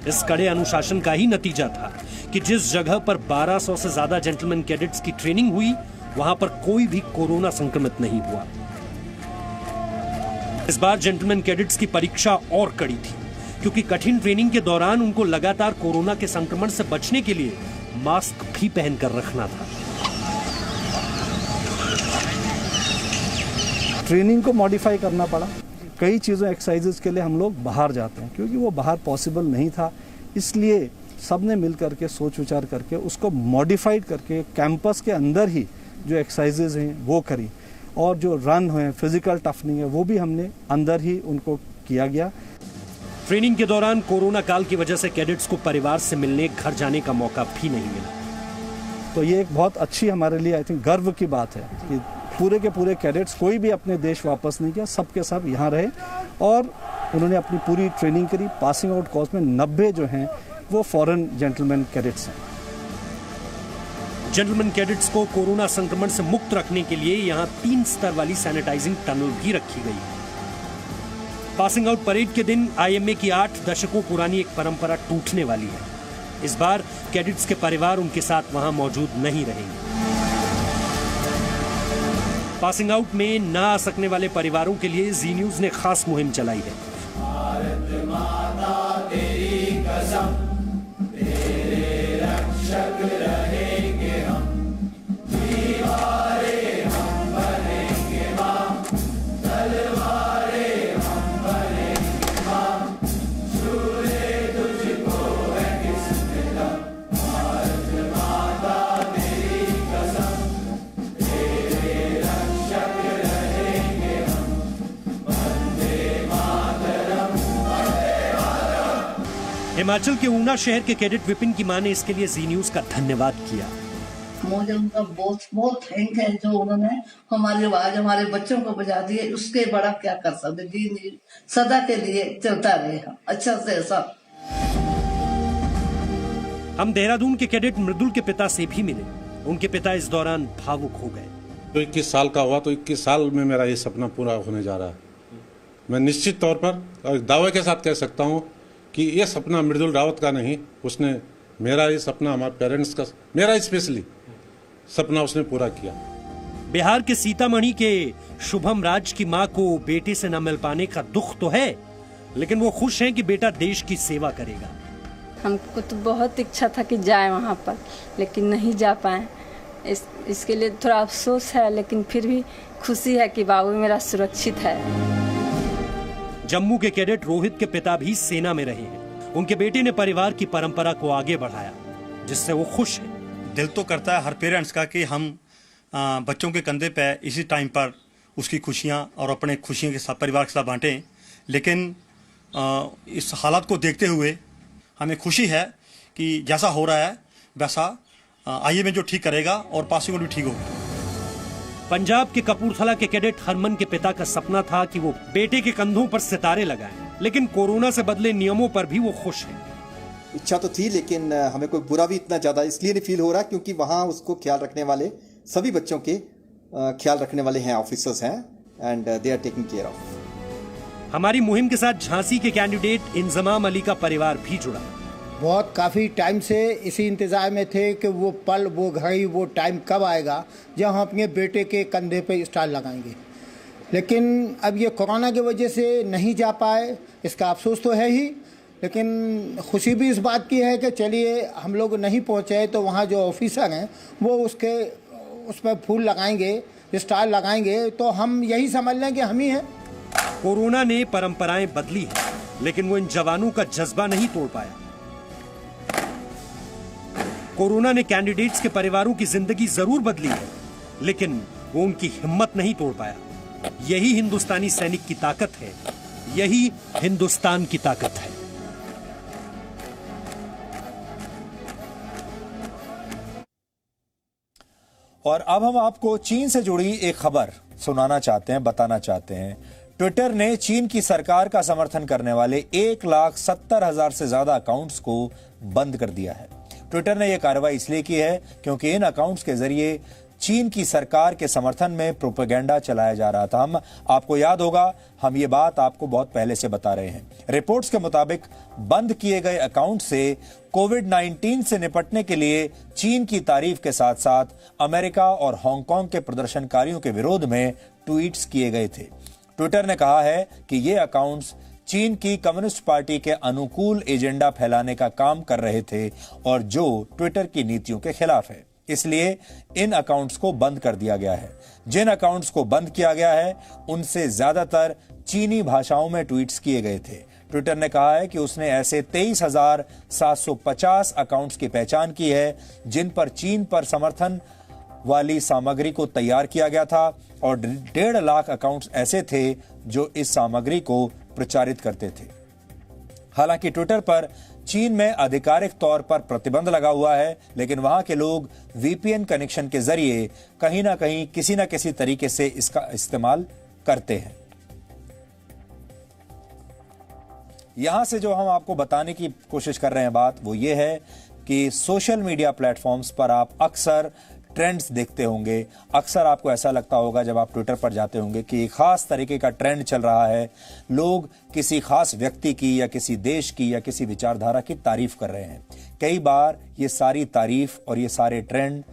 इस कड़े अनुशासन का ही नतीजा था कि जिस जगह पर 1200 से ज्यादा जेंटलमैन कैडेट्स की ट्रेनिंग हुई वहां पर कोई भी कोरोना संक्रमित नहीं हुआ। इस बार जेंटलमैन कैडेट्स की परीक्षा और कड़ी थी क्योंकि कठिन ट्रेनिंग के दौरान उनको लगातार कोरोना के संक्रमण से बचने के लिए मास्क भी पहनकर रखना था। ट्रेनिंग को मॉडिफाई करना पड़ा। कई चीज़ों एक्सरसाइजेज के लिए हम लोग बाहर जाते हैं क्योंकि वो बाहर पॉसिबल नहीं था, इसलिए सबने मिल करके सोच विचार करके उसको मॉडिफाइड करके कैंपस के अंदर ही जो एक्सरसाइजेज हैं वो करी, और जो रन है, फिजिकल टफनिंग है, वो भी हमने अंदर ही उनको किया गया। ट्रेनिंग के दौरान कोरोना काल की वजह से कैडेट्स को परिवार से मिलने, घर जाने का मौका भी नहीं मिला। तो ये एक बहुत अच्छी हमारे लिए आई थिंक गर्व की बात है कि पूरे के पूरे कैडेट्स कोई भी अपने देश वापस नहीं किया, सब के सब यहाँ रहे और उन्होंने अपनी पूरी ट्रेनिंग करी। पासिंग आउट कोर्स में 90 जो हैं वो फॉरेन जेंटलमैन कैडेट्स हैं। जेंटलमैन कैडेट्स को कोरोना संक्रमण से मुक्त रखने के लिए यहाँ 3 स्तर वाली सैनिटाइजिंग टनल भी रखी गई। पासिंग आउट परेड के दिन आईएमए की 8 दशकों पुरानी एक परंपरा टूटने वाली है। इस बार कैडेट्स के परिवार उनके साथ वहां मौजूद नहीं रहेंगे। पासिंग आउट में न आ सकने वाले परिवारों के लिए जी न्यूज ने खास मुहिम चलाई है। भारत माता तेरी कसम, तेरे रक्षक रहेंगे हम, दीवारे हम बनेंगे मां, तलवारे हम बनेंगे मां, छूले तुझको है किसने दम, भारत माता तेरी कसम, तेरे रक्षक रहेंगे हम, वंदे मातरम, वंदे मातरम। हिमाचल के ऊना शहर के कैडेट विपिन की मां ने इसके लिए जी न्यूज का धन्यवाद किया। मुझे उनका बहुत बहुत थैंक है जो उन्होंने हमारी आवाज हमारे बच्चों को बजा दी है। उसके बड़ा क्या कर सकते, जी सदा के लिए चलता रहे अच्छा से ऐसा। हम देहरादून के कैडेट मृदुल के पिता से भी मिले। उनके पिता इस दौरान भावुक हो गए। तो 21 साल का हुआ तो 21 साल में मेरा ये सपना पूरा होने जा रहा है। मैं निश्चित तौर पर और दावे के साथ कह सकता हूँ कि ये सपना मृदुल रावत का नहीं, उसने मेरा ये सपना, हमारे पेरेंट्स का, मेरा स्पेशली सपना उसने पूरा किया। बिहार के सीतामढ़ी के शुभम राज की मां को बेटे से न मिल पाने का दुख तो है, लेकिन वो खुश हैं कि बेटा देश की सेवा करेगा। हमको तो बहुत इच्छा था कि जाए वहाँ पर, लेकिन नहीं जा पाए। इसके लिए थोड़ा अफसोस है, लेकिन फिर भी खुशी है कि बाबू मेरा सुरक्षित है। जम्मू के कैडेट रोहित के पिता भी सेना में रहे हैं। उनके बेटे ने परिवार की परंपरा को आगे बढ़ाया, जिससे वो खुश है। दिल तो करता है हर पेरेंट्स का कि हम बच्चों के कंधे पे इसी टाइम पर उसकी खुशियां और अपने खुशियों के साथ परिवार के साथ बांटें, लेकिन इस हालात को देखते हुए हमें खुशी है कि जैसा हो रहा है वैसा आईएमए जो ठीक करेगा और पासिंग आउट भी ठीक होगी। पंजाब के कपूरथला के कैडेट हरमन के पिता का सपना था कि वो बेटे के कंधों पर सितारे लगाएं, लेकिन कोरोना से बदले नियमों पर भी वो खुश हैं। इच्छा तो थी, लेकिन हमें कोई बुरा भी इतना ज्यादा इसलिए नहीं फील हो रहा क्योंकि वहाँ उसको ख्याल रखने वाले सभी बच्चों के ख्याल रखने वाले हैं, ऑफिसर्स हैं, and they are taking care of. हमारी मुहिम के साथ झांसी के कैंडिडेट इंजमाम अली का परिवार भी जुड़ा। बहुत काफ़ी टाइम से इसी इंतज़ार में थे कि वो पल, वो घड़ी, वो टाइम कब आएगा जब हम अपने बेटे के कंधे पे स्टार लगाएंगे। लेकिन अब ये कोरोना की वजह से नहीं जा पाए, इसका अफसोस तो है ही, लेकिन खुशी भी इस बात की है कि चलिए हम लोग नहीं पहुँचे तो वहाँ जो ऑफिसर हैं वो उस पर फूल लगाएंगे, स्टार लगाएंगे, तो हम यही समझ लें कि हम ही हैं। कोरोना ने परंपराएं बदली हैं, लेकिन वो इन जवानों का जज्बा नहीं तोड़ पाया। कोरोना ने कैंडिडेट्स के परिवारों की जिंदगी जरूर बदली है, लेकिन वो उनकी हिम्मत नहीं तोड़ पाया। यही हिंदुस्तानी सैनिक की ताकत है, यही हिंदुस्तान की ताकत है। और अब हम आपको चीन से जुड़ी एक खबर सुनाना चाहते हैं, बताना चाहते हैं। ट्विटर ने चीन की सरकार का समर्थन करने वाले 1,70,000 से ज्यादा अकाउंट्स को बंद कर दिया है। ट्विटर ने यह कार्रवाई इसलिए की है क्योंकि इन अकाउंट्स के जरिए चीन की सरकार के समर्थन में प्रोपेगेंडा चलाया जा रहा था। हम आपको याद होगा, हम ये बात आपको बहुत पहले से बता रहे हैं। रिपोर्ट्स के मुताबिक बंद किए गए अकाउंट से कोविड-19 से निपटने के लिए चीन की तारीफ के साथ साथ अमेरिका और हांगकांग के प्रदर्शनकारियों के विरोध में ट्वीट्स किए गए थे। ट्विटर ने कहा है कि ये अकाउंट्स चीन की कम्युनिस्ट पार्टी के अनुकूल एजेंडा फैलाने का काम कर रहे थे और जो ट्विटर की नीतियों के खिलाफ है, इसलिए इन अकाउंट्स को बंद कर दिया गया है। जिन अकाउंट्स को बंद किया गया है उनसे ज्यादातर चीनी भाषाओं में ट्वीट्स किए गए थे। ट्विटर ने कहा है कि उसने ऐसे 23,750 अकाउंट्स की पहचान की है जिन पर चीन पर समर्थन वाली सामग्री को तैयार किया गया था और 1.5 लाख अकाउंट्स ऐसे थे जो इस सामग्री को प्रचारित करते थे। हालांकि ट्विटर पर चीन में आधिकारिक तौर पर प्रतिबंध लगा हुआ है, लेकिन वहां के लोग वीपीएन कनेक्शन के जरिए कहीं ना कहीं किसी न किसी तरीके से इसका इस्तेमाल करते हैं। यहां से जो हम आपको बताने की कोशिश कर रहे हैं बात वो ये है कि सोशल मीडिया प्लेटफॉर्म्स पर आप अक्सर ट्रेंड्स देखते होंगे। अक्सर आपको ऐसा लगता होगा जब आप ट्विटर पर जाते होंगे कि एक खास तरीके का ट्रेंड चल रहा है, लोग किसी खास व्यक्ति की या किसी देश की या किसी विचारधारा की तारीफ कर रहे हैं। कई बार ये सारी तारीफ और ये सारे ट्रेंड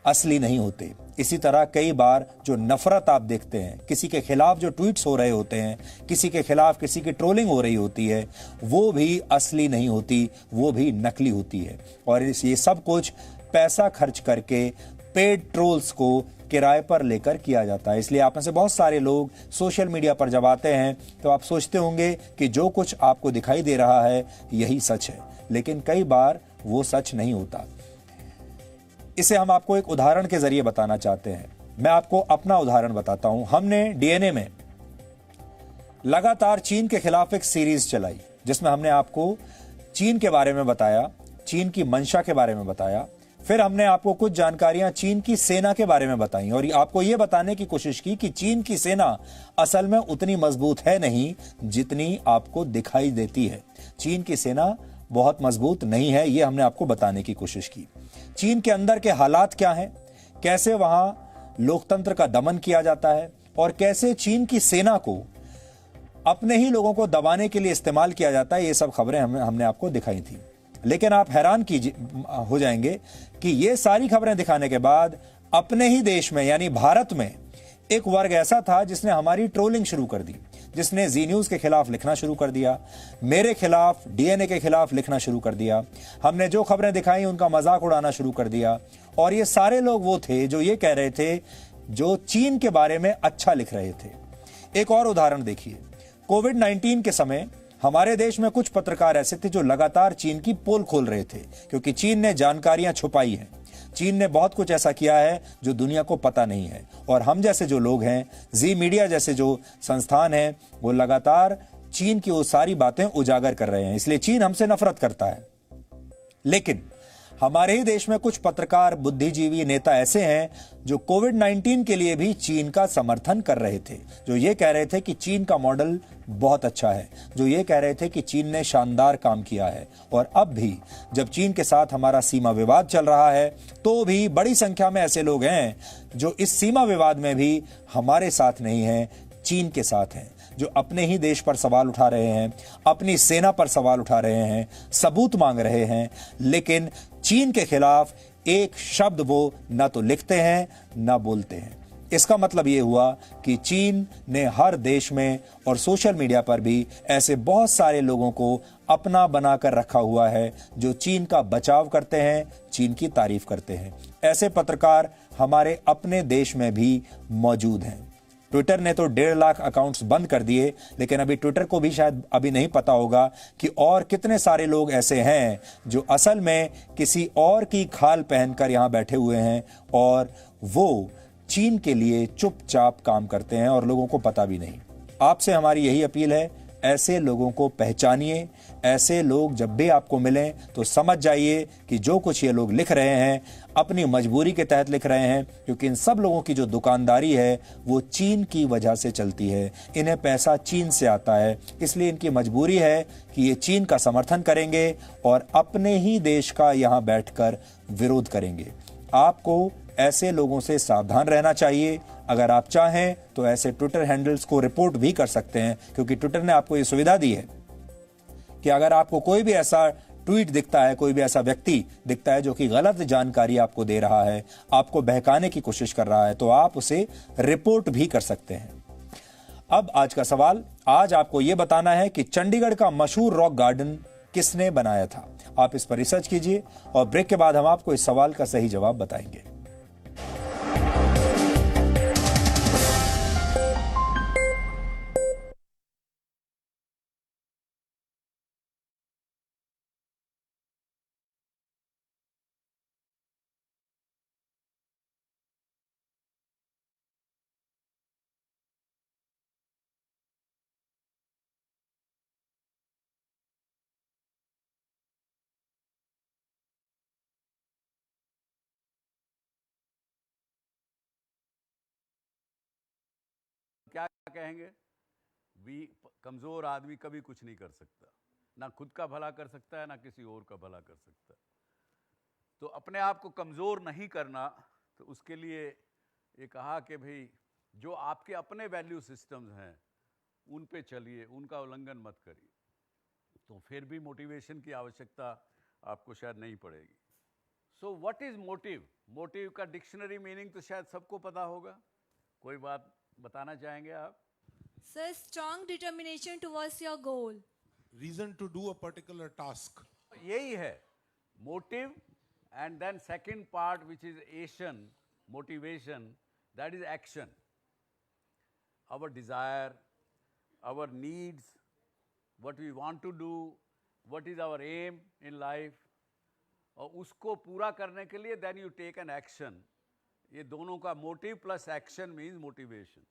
असली नहीं होते। इसी तरह कई बार जो नफरत आप देखते हैं, किसी के खिलाफ जो ट्वीट्स हो रहे होते हैं, किसी के खिलाफ किसी की ट्रोलिंग हो रही होती है, वो भी असली नहीं होती, वो भी नकली होती है। और ये सब कुछ पैसा खर्च करके पेड ट्रोल्स को किराए पर लेकर किया जाता है। इसलिए आप में से बहुत सारे लोग सोशल मीडिया पर जब आते हैं तो आप सोचते होंगे कि जो कुछ आपको दिखाई दे रहा है यही सच है, लेकिन कई बार वो सच नहीं होता। इसे हम आपको एक उदाहरण के जरिए बताना चाहते हैं। मैं आपको अपना उदाहरण बताता हूं। हमने डीएनए में लगातार चीन के खिलाफ एक सीरीज चलाई जिसमें हमने आपको चीन के बारे में बताया, चीन की मंशा के बारे में बताया, फिर हमने आपको कुछ जानकारियां चीन की सेना के बारे में बताई और आपको यह बताने की कोशिश की कि चीन की सेना असल में उतनी मजबूत है नहीं जितनी आपको दिखाई देती है। चीन की सेना बहुत मजबूत नहीं है, यह हमने आपको बताने की कोशिश की। चीन के अंदर के हालात क्या हैं, कैसे वहां लोकतंत्र का दमन किया जाता है और कैसे चीन की सेना को अपने ही लोगों को दबाने के लिए इस्तेमाल किया जाता है, ये सब खबरें हमने आपको दिखाई थी। लेकिन आप हैरान हो जाएंगे कि ये सारी खबरें दिखाने के बाद अपने ही देश में यानी भारत में एक वर्ग ऐसा था जिसने हमारी ट्रोलिंग शुरू कर दी, जिसने जी न्यूज के खिलाफ लिखना शुरू कर दिया, मेरे खिलाफ, डीएनए के खिलाफ लिखना शुरू कर दिया। हमने जो खबरें दिखाई उनका मजाक उड़ाना शुरू कर दिया। और ये सारे लोग वो थे जो ये कह रहे थे, जो चीन के बारे में अच्छा लिख रहे थे। एक और उदाहरण देखिए, कोविड-19 के समय हमारे देश में कुछ पत्रकार ऐसे थे जो लगातार चीन की पोल खोल रहे थे, क्योंकि चीन ने जानकारियां छुपाई हैं। चीन ने बहुत कुछ ऐसा किया है जो दुनिया को पता नहीं है और हम जैसे जो लोग हैं, जी मीडिया जैसे जो संस्थान हैं, वो लगातार चीन की वो सारी बातें उजागर कर रहे हैं। इसलिए चीन हमसे नफरत करता है। लेकिन हमारे ही देश में कुछ पत्रकार, बुद्धिजीवी, नेता ऐसे हैं जो कोविड-19 के लिए भी चीन का समर्थन कर रहे थे, जो ये कह रहे थे कि चीन का मॉडल बहुत अच्छा है, जो ये कह रहे थे कि चीन ने शानदार काम किया है। और अब भी जब चीन के साथ हमारा सीमा विवाद चल रहा है तो भी बड़ी संख्या में ऐसे लोग हैं जो इस सीमा विवाद में भी हमारे साथ नहीं हैं, चीन के साथ हैं, जो अपने ही देश पर सवाल उठा रहे हैं, अपनी सेना पर सवाल उठा रहे हैं, सबूत मांग रहे हैं, लेकिन चीन के खिलाफ एक शब्द वो ना तो लिखते हैं ना बोलते हैं। इसका मतलब ये हुआ कि चीन ने हर देश में और सोशल मीडिया पर भी ऐसे बहुत सारे लोगों को अपना बनाकर रखा हुआ है जो चीन का बचाव करते हैं, चीन की तारीफ करते हैं। ऐसे पत्रकार हमारे अपने देश में भी मौजूद हैं। ट्विटर ने तो 1.5 लाख अकाउंट्स बंद कर दिए, लेकिन अभी ट्विटर को भी शायद अभी नहीं पता होगा कि और कितने सारे लोग ऐसे हैं जो असल में किसी और की खाल पहनकर यहां बैठे हुए हैं और वो चीन के लिए चुपचाप काम करते हैं और लोगों को पता भी नहीं। आपसे हमारी यही अपील है, ऐसे लोगों को पहचानिए। ऐसे लोग जब भी आपको मिलें तो समझ जाइए कि जो कुछ ये लोग लिख रहे हैं अपनी मजबूरी के तहत लिख रहे हैं, क्योंकि इन सब लोगों की जो दुकानदारी है वो चीन की वजह से चलती है। इन्हें पैसा चीन से आता है, इसलिए इनकी मजबूरी है कि ये चीन का समर्थन करेंगे और अपने ही देश का यहां बैठकर विरोध करेंगे। आपको ऐसे लोगों से सावधान रहना चाहिए। अगर आप चाहें तो ऐसे ट्विटर हैंडल्स को रिपोर्ट भी कर सकते हैं, क्योंकि ट्विटर ने आपको ये सुविधा दी है कि अगर आपको कोई भी ऐसा ट्वीट दिखता है, कोई भी ऐसा व्यक्ति दिखता है जो कि गलत जानकारी आपको दे रहा है, आपको बहकाने की कोशिश कर रहा है, तो आप उसे रिपोर्ट भी कर सकते हैं। अब आज का सवाल, आज आपको यह बताना है कि चंडीगढ़ का मशहूर रॉक गार्डन किसने बनाया था। आप इस पर रिसर्च कीजिए और ब्रेक के बाद हम आपको इस सवाल का सही जवाब बताएंगे। क्या कहेंगे? कमजोर आदमी कभी कुछ नहीं कर सकता, ना खुद का भला कर सकता है ना किसी और का भला कर सकता है। तो अपने आप को कमजोर नहीं करना, तो उसके लिए ये कहा कि भाई जो आपके अपने वैल्यू सिस्टम्स हैं उन पे चलिए, उनका उल्लंघन मत करिए, तो फिर भी मोटिवेशन की आवश्यकता आपको शायद नहीं पड़ेगी। So what is motive? Motive का डिक्शनरी मीनिंग तो शायद सबको पता होगा। कोई बात बताना चाहेंगे आप? Sir, strong determination towards your goal. Reason to do a particular task. यही है motive, and then second part which is Asian motivation, that is action. Our desire, our needs, what we want to do, what is our aim in life, और उसको पूरा करने के लिए then you take an action. ये दोनों का motive plus action means motivation.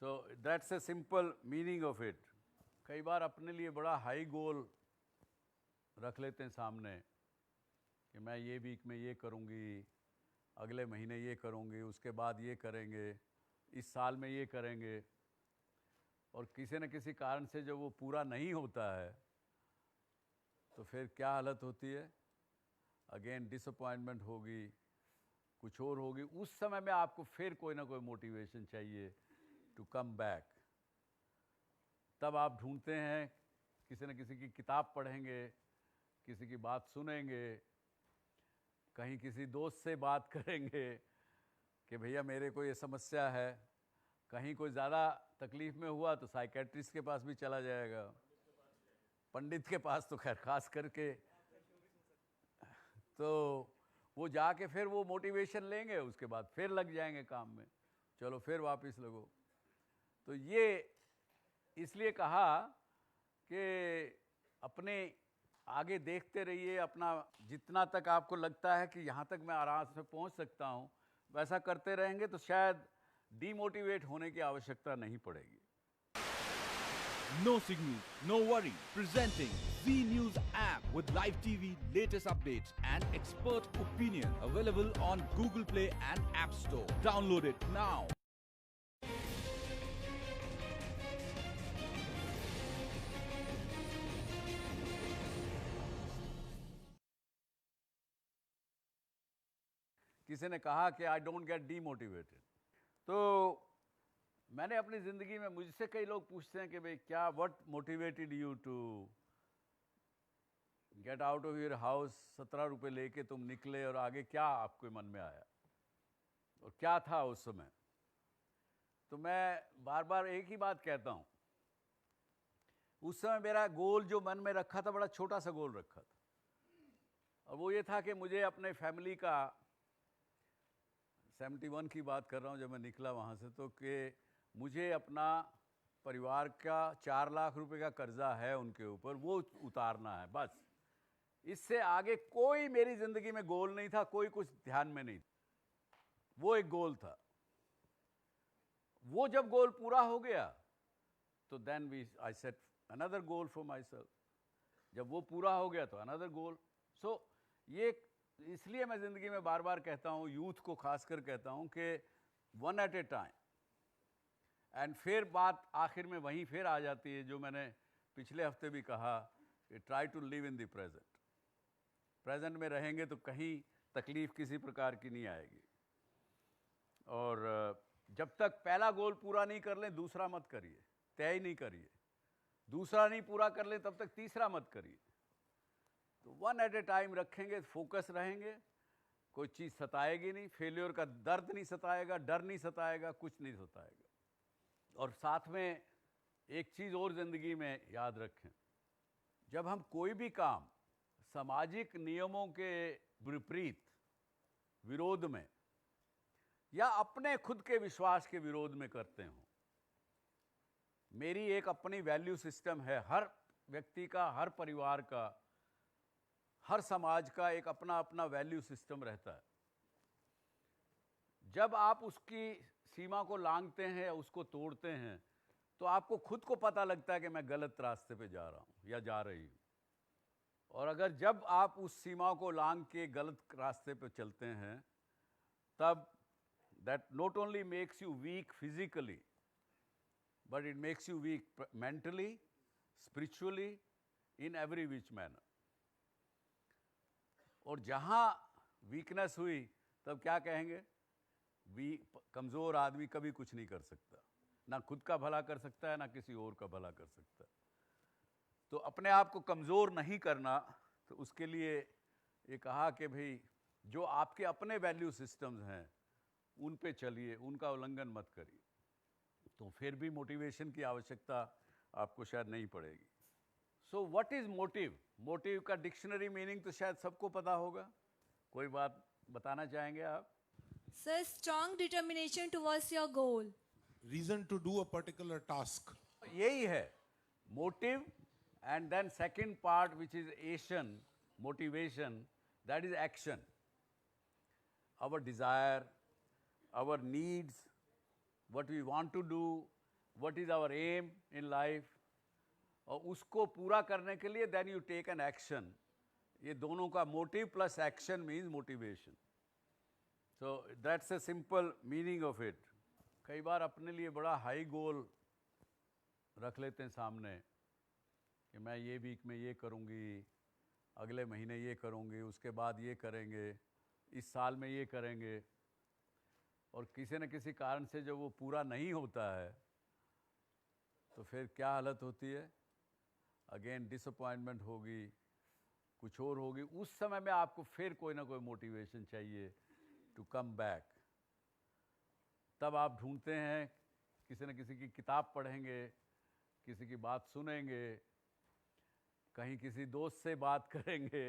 So that's a simple meaning of it. कई बार अपने लिए बड़ा हाई गोल रख लेते हैं सामने कि मैं ये वीक में ये करूँगी, अगले महीने ये करूँगी, उसके बाद ये करेंगे, इस साल में ये करेंगे, और किसी न किसी कारण से जब वो पूरा नहीं होता है तो फिर क्या हालत होती है? अगेन डिसअपॉइंटमेंट होगी, कुछ और होगी। उस समय में आपको फिर कोई ना कोई मोटिवेशन चाहिए टू कम बैक। तब आप ढूंढते हैं, किसी न किसी की किताब पढ़ेंगे, किसी की बात सुनेंगे, कहीं किसी दोस्त से बात करेंगे कि भैया मेरे को ये समस्या है, कहीं कोई ज़्यादा तकलीफ में हुआ तो साइकेट्रिस्ट के पास भी चला जाएगा, पंडित के पास तो खैर खास करके, तो वो जाके फिर वो मोटिवेशन लेंगे, उसके बाद फिर लग जाएंगे काम में, चलो फिर वापस लगो। तो ये इसलिए कहा कि अपने आगे देखते रहिए, अपना जितना तक आपको लगता है कि यहाँ तक मैं आराम से पहुँच सकता हूँ वैसा करते रहेंगे तो शायद डीमोटिवेट होने की आवश्यकता नहीं पड़ेगी। No signal, no worry. Presenting Z News app with live TV, latest updates and expert opinion. Available on Google Play and App Store. Download it now. किसी ने कहा कि आई डोंट गेट डीमोटिवेटेड, तो मैंने अपनी ज़िंदगी में, मुझसे कई लोग पूछते हैं कि भाई क्या what motivated you to get out of your house, 17 रुपये लेके तुम निकले और आगे क्या आपके मन में आया? और क्या था उस समय। तो मैं बार बार एक ही बात कहता हूँ, उस समय मेरा गोल जो मन में रखा था, बड़ा छोटा सा गोल रखा था, और वो ये था कि मुझे अपने फैमिली का, 71 की बात कर रहा हूँ जब मैं निकला वहाँ से, तो कि मुझे अपना परिवार का 4 लाख रुपए का कर्जा है उनके ऊपर, वो उतारना है बस। इससे आगे कोई मेरी ज़िंदगी में गोल नहीं था, कोई कुछ ध्यान में नहीं था। वो एक गोल था। वो जब गोल पूरा हो गया तो then I set another goal for myself. जब वो पूरा हो गया तो अनदर गोल। सो ये इसलिए मैं ज़िंदगी में बार बार कहता हूँ, यूथ को खासकर कहता हूँ कि one at a time. And फिर बात आखिर में वहीं फिर आ जाती है जो मैंने पिछले हफ्ते भी कहा कि try to live in the present. Present में रहेंगे तो कहीं तकलीफ़ किसी प्रकार की नहीं आएगी। और जब तक पहला गोल पूरा नहीं कर लें दूसरा मत करिए, तय नहीं करिए। दूसरा नहीं पूरा कर लें तब तक तीसरा मत करिए। तो वन एट ए टाइम रखेंगे, फोकस रहेंगे, कोई चीज़ सताएगी नहीं, फेलियर का दर्द नहीं सताएगा, डर नहीं सताएगा, कुछ नहीं सताएगा। और साथ में एक चीज़ और ज़िंदगी में याद रखें, जब हम कोई भी काम सामाजिक नियमों के विपरीत, विरोध में, या अपने खुद के विश्वास के विरोध में करते हो, मेरी एक अपनी वैल्यू सिस्टम है। हर व्यक्ति का, हर परिवार का, हर समाज का एक अपना अपना वैल्यू सिस्टम रहता है। जब आप उसकी सीमा को लांघते हैं या उसको तोड़ते हैं तो आपको खुद को पता लगता है कि मैं गलत रास्ते पे जा रहा हूँ या जा रही हूँ। और अगर जब आप उस सीमा को लांघ के गलत रास्ते पे चलते हैं, तब that not only makes you weak physically, but it makes you weak mentally, spiritually, in every which manner. और जहाँ वीकनेस हुई तब क्या कहेंगे, कमज़ोर आदमी कभी कुछ नहीं कर सकता, ना खुद का भला कर सकता है ना किसी और का भला कर सकता है। तो अपने आप को कमज़ोर नहीं करना, तो उसके लिए ये कहा कि भाई जो आपके अपने वैल्यू सिस्टम्स हैं उन पे चलिए, उनका उल्लंघन मत करिए, तो फिर भी मोटिवेशन की आवश्यकता आपको शायद नहीं पड़ेगी। So what is motive? Motive का डिक्शनरी मीनिंग तो शायद सबको पता होगा। कोई बात बताना चाहेंगे आप? Sir, strong determination towards your goal. Reason to do a particular task. यही है motive. And then second part which is action, motivation, that is action. Our desire, our needs, what we want to do, what is our aim in life, और उसको पूरा करने के लिए then you take an action। ये दोनों का motive plus action means motivation। So that's a simple meaning of it। कई बार अपने लिए बड़ा हाई गोल रख लेते हैं सामने कि मैं ये वीक में ये करूँगी, अगले महीने ये करूँगी, उसके बाद ये करेंगे, इस साल में ये करेंगे, और किसी न किसी कारण से जब वो पूरा नहीं होता है तो फिर क्या हालत होती है, अगेन डिसअपॉइंटमेंट होगी, कुछ और होगी। उस समय में आपको फिर कोई ना कोई मोटिवेशन चाहिए टू कम बैक। तब आप ढूंढते हैं, किसी न किसी की किताब पढ़ेंगे, किसी की बात सुनेंगे, कहीं किसी दोस्त से बात करेंगे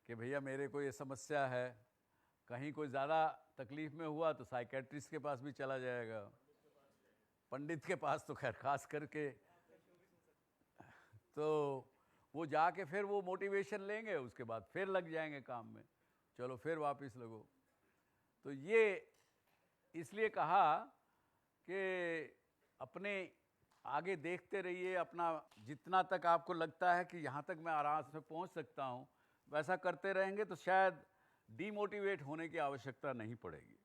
कि भैया मेरे को ये समस्या है। कहीं कोई ज़्यादा तकलीफ़ में हुआ तो साइकेट्रिस्ट के पास भी चला जाएगा, पंडित के पास तो खैर खास करके। तो वो जाके फिर वो मोटिवेशन लेंगे, उसके बाद फिर लग जाएंगे काम में, चलो फिर वापस लगो। तो ये इसलिए कहा कि अपने आगे देखते रहिए, अपना जितना तक आपको लगता है कि यहाँ तक मैं आराम से पहुँच सकता हूँ वैसा करते रहेंगे तो शायद डीमोटिवेट होने की आवश्यकता नहीं पड़ेगी।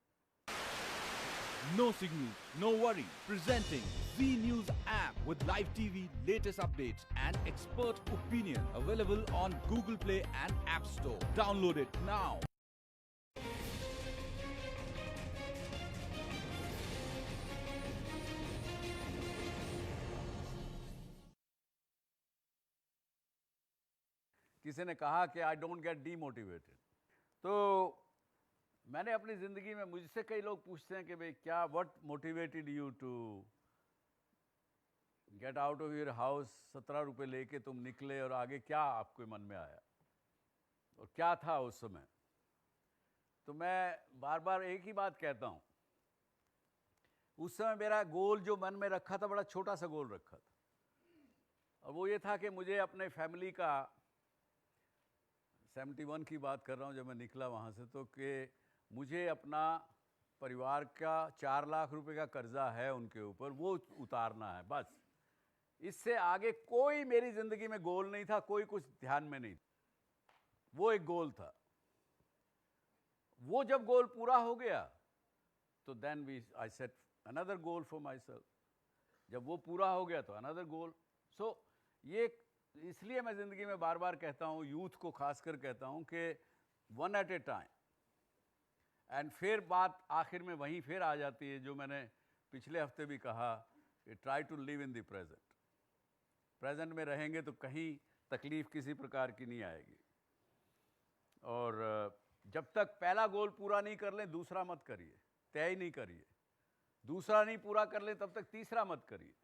No signal, no worry. Presenting Z News app with live TV, latest updates and expert opinion. Available on Google Play and App Store. Download it now. किसी ने कहा कि आई डोंट गेट डीमोटिवेटेड। तो मैंने अपनी ज़िंदगी में, मुझसे कई लोग पूछते हैं कि भाई क्या, what motivated you to get out of your house, 17 रुपये लेके तुम निकले, और आगे क्या आपके मन में आया और क्या था उस समय? तो मैं बार बार एक ही बात कहता हूँ, उस समय मेरा गोल जो मन में रखा था, बड़ा छोटा सा गोल रखा था, और वो ये था कि मुझे अपने फैमिली का, 71 की बात कर रहा हूँ जब मैं निकला वहाँ से, तो कि मुझे अपना परिवार का 4 लाख रुपए का कर्जा है उनके ऊपर, वो उतारना है बस। इससे आगे कोई मेरी ज़िंदगी में गोल नहीं था, कोई कुछ ध्यान में नहीं। वो एक गोल था। वो जब गोल पूरा हो गया तो then I set another goal for myself. जब वो पूरा हो गया तो अनदर गोल। सो ये इसलिए मैं ज़िंदगी में बार बार कहता हूँ, यूथ को खासकर कहता हूँ कि one at a time. And फिर बात आखिर में वहीं फिर आ जाती है जो मैंने पिछले हफ्ते भी कहा कि try to live in the present. Present में रहेंगे तो कहीं तकलीफ़ किसी प्रकार की नहीं आएगी। और जब तक पहला गोल पूरा नहीं कर लें दूसरा मत करिए, तय नहीं करिए। दूसरा नहीं पूरा कर लें तब तक तीसरा मत करिए।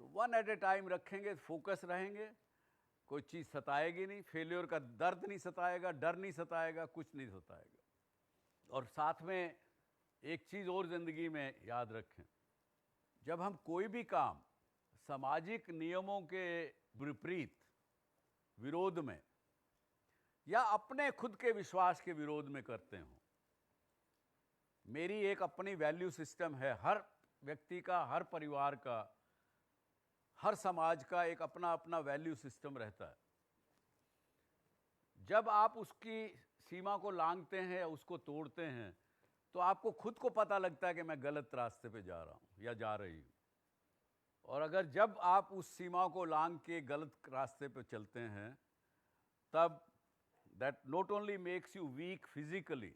तो वन एट ए टाइम रखेंगे, फोकस रहेंगे, कोई चीज़ सताएगी नहीं, फेलियर का दर्द नहीं सताएगा, डर नहीं सताएगा, कुछ नहीं सताएगा। और साथ में एक चीज़ और ज़िंदगी में याद रखें, जब हम कोई भी काम सामाजिक नियमों के विपरीत, विरोध में, या अपने खुद के विश्वास के विरोध में करते हो, मेरी एक अपनी वैल्यू सिस्टम है, हर व्यक्ति का, हर परिवार का, हर समाज का एक अपना अपना वैल्यू सिस्टम रहता है। जब आप उसकी सीमा को लांघते हैं या उसको तोड़ते हैं तो आपको खुद को पता लगता है कि मैं गलत रास्ते पे जा रहा हूँ या जा रही हूँ। और अगर जब आप उस सीमा को लांघ के गलत रास्ते पे चलते हैं, तब that not only makes you weak physically,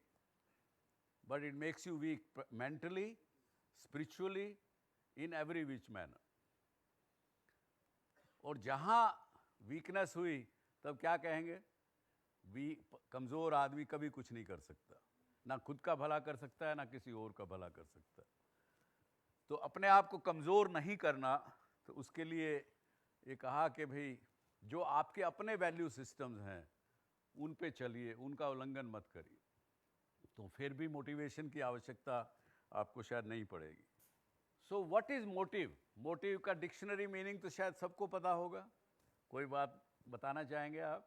but it makes you weak mentally, spiritually, in every which manner. और जहाँ वीकनेस हुई तब क्या कहेंगे? कमज़ोर आदमी कभी कुछ नहीं कर सकता, ना खुद का भला कर सकता है, ना किसी और का भला कर सकता है। तो अपने आप को कमज़ोर नहीं करना, तो उसके लिए ये कहा कि भाई जो आपके अपने वैल्यू सिस्टम्स हैं उन पे चलिए, उनका उल्लंघन मत करिए, तो फिर भी मोटिवेशन की आवश्यकता आपको शायद नहीं पड़ेगी। So what is motive? Motive का डिक्शनरी मीनिंग तो शायद सबको पता होगा। कोई बात बताना चाहेंगे आप?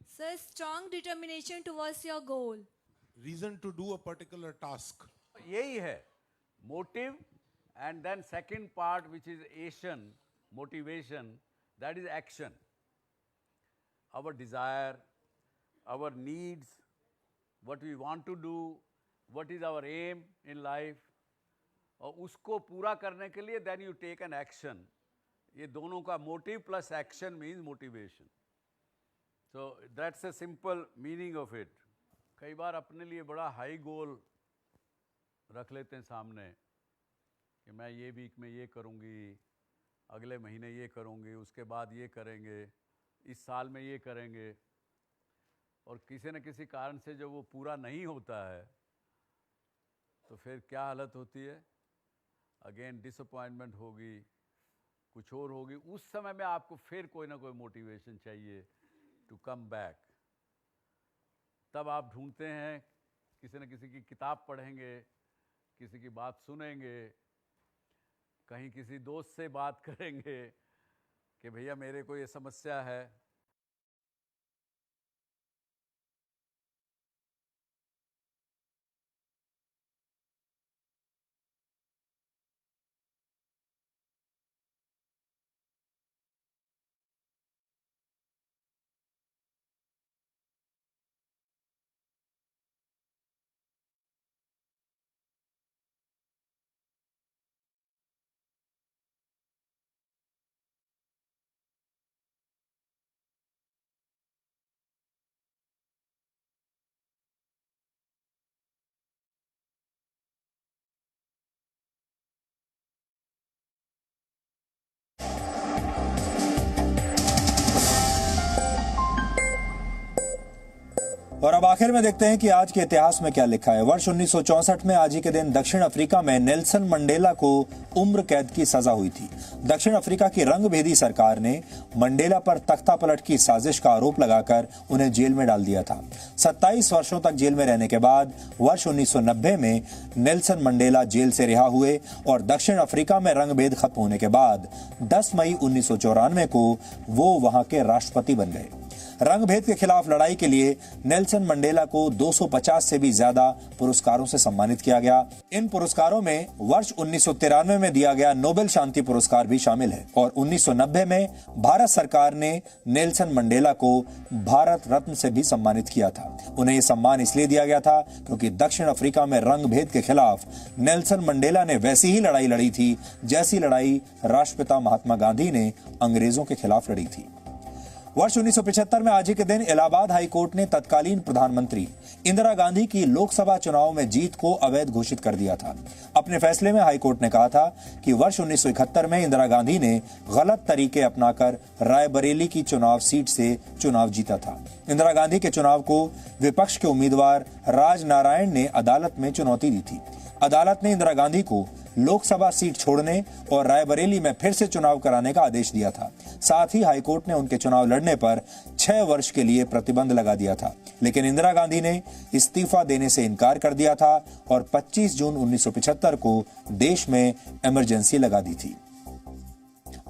Sir, strong determination towards your goal. Reason to do a particular task. यही है motive, and then second part which is action, motivation, that is action. Our desire, our needs, what we want to do, what is our aim in life, और उसको पूरा करने के लिए then you take an action. ये दोनों का motive plus action means motivation. So that's a simple meaning of it. कई बार अपने लिए बड़ा हाई गोल रख लेते हैं सामने कि मैं ये वीक में ये करूँगी, अगले महीने ये करूँगी, उसके बाद ये करेंगे, इस साल में ये करेंगे, और किसी न किसी कारण से जब वो पूरा नहीं होता है तो फिर क्या हालत होती है? अगेन डिसअपॉइंटमेंट होगी, कुछ और होगी। उस समय में आपको फिर कोई ना कोई मोटिवेशन चाहिए टू कम बैक। तब आप ढूंढते हैं, किसी न किसी की किताब पढ़ेंगे, किसी की बात सुनेंगे, कहीं किसी दोस्त से बात करेंगे कि भैया मेरे को ये समस्या है, और अब आखिर में देखते हैं कि आज के इतिहास में क्या लिखा है। वर्ष 1964 में आज ही के दिन दक्षिण अफ्रीका में नेल्सन मंडेला को उम्र कैद की सजा हुई थी। दक्षिण अफ्रीका की रंगभेदी सरकार ने मंडेला पर तख्ता पलट की साजिश का आरोप लगाकर उन्हें जेल में डाल दिया था। 27 वर्षों तक जेल में रहने के बाद वर्ष 1990 में नेल्सन मंडेला जेल से रिहा हुए और दक्षिण अफ्रीका में रंगभेद खत्म होने के बाद 10 मई 1994 को वो वहां के राष्ट्रपति बन गए। रंगभेद के खिलाफ लड़ाई के लिए नेल्सन मंडेला को 250 से भी ज्यादा पुरस्कारों से सम्मानित किया गया। इन पुरस्कारों में वर्ष 1993 में दिया गया नोबेल शांति पुरस्कार भी शामिल है और 1990 में भारत सरकार ने नेल्सन मंडेला को भारत रत्न से भी सम्मानित किया था। उन्हें यह सम्मान इसलिए दिया गया था क्योंकि दक्षिण अफ्रीका में रंगभेद के खिलाफ नेल्सन मंडेला ने वैसी ही लड़ाई लड़ी थी जैसी लड़ाई राष्ट्रपिता महात्मा गांधी ने अंग्रेजों के खिलाफ लड़ी थी। वर्ष 1975 में आज ही के दिन इलाहाबाद हाई कोर्ट ने तत्कालीन प्रधानमंत्री इंदिरा गांधी की लोकसभा चुनाव में जीत को अवैध घोषित कर दिया था। अपने फैसले में हाई कोर्ट ने कहा था कि वर्ष 1971 में इंदिरा गांधी ने गलत तरीके अपनाकर रायबरेली की चुनाव सीट से चुनाव जीता था। इंदिरा गांधी के चुनाव को विपक्ष के उम्मीदवार राजनारायण ने अदालत में चुनौती दी थी। अदालत ने इंदिरा गांधी को लोकसभा सीट छोड़ने और रायबरेली में फिर से चुनाव कराने का आदेश दिया था। साथ ही हाईकोर्ट ने उनके चुनाव लड़ने पर 6 वर्ष के लिए प्रतिबंध लगा दिया था, लेकिन इंदिरा गांधी ने इस्तीफा देने से इनकार कर दिया था और 25 जून 1975 को देश में इमरजेंसी लगा दी थी।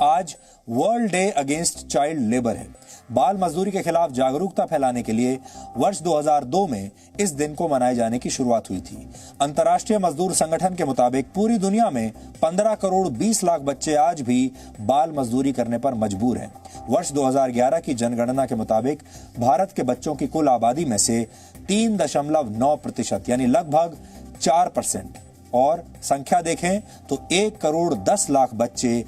आज world day against child labour है। बाल मजदूरी के खिलाफ जागरूकता फैलाने के लिए वर्ष 2002 में इस दिन को मनाए जाने की शुरुआत हुई थी। अंतर्राष्ट्रीय मजदूर संगठन के मुताबिक पूरी दुनिया में 15 करोड़ 20 लाख बच्चे आज भी बाल मजदूरी करने पर मजबूर हैं। वर्ष 2011 की जनगणना के मुताबिक भारत के बच्चों की कुल आबादी में से 3.9% यानी लगभग 4% और संख्या देखें तो 1 करोड़ 10 लाख बच्चे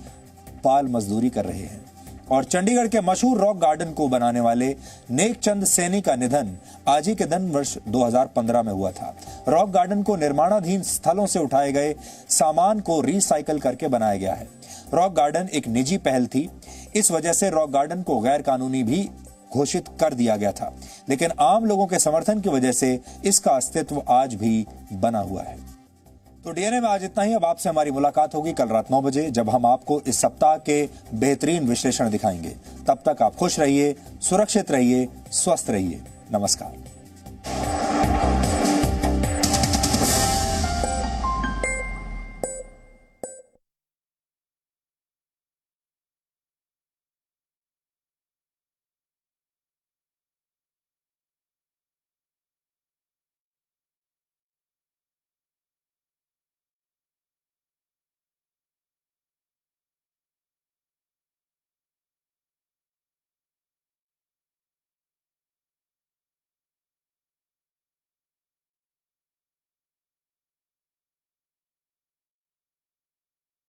बाल मजदूरी कर रहे हैं। और चंडीगढ़ के मशहूर रॉक गार्डन को बनाने वाले नेकचंद सैनी का निधन आज ही के दिन वर्ष 2015 में हुआ था। रॉक गार्डन को निर्माणाधीन स्थलों से उठाए गए सामान को रिसाइकल करके बनाया गया है। रॉक गार्डन एक निजी पहल थी, इस वजह से रॉक गार्डन को गैर कानूनी भी घोषित कर दिया गया था, लेकिन आम लोगों के समर्थन की वजह से इसका अस्तित्व आज भी बना हुआ है। तो डीएनए में आज इतना ही। अब आपसे हमारी मुलाकात होगी कल रात 9 बजे, जब हम आपको इस सप्ताह के बेहतरीन विश्लेषण दिखाएंगे। तब तक आप खुश रहिए, सुरक्षित रहिए, स्वस्थ रहिए। नमस्कार।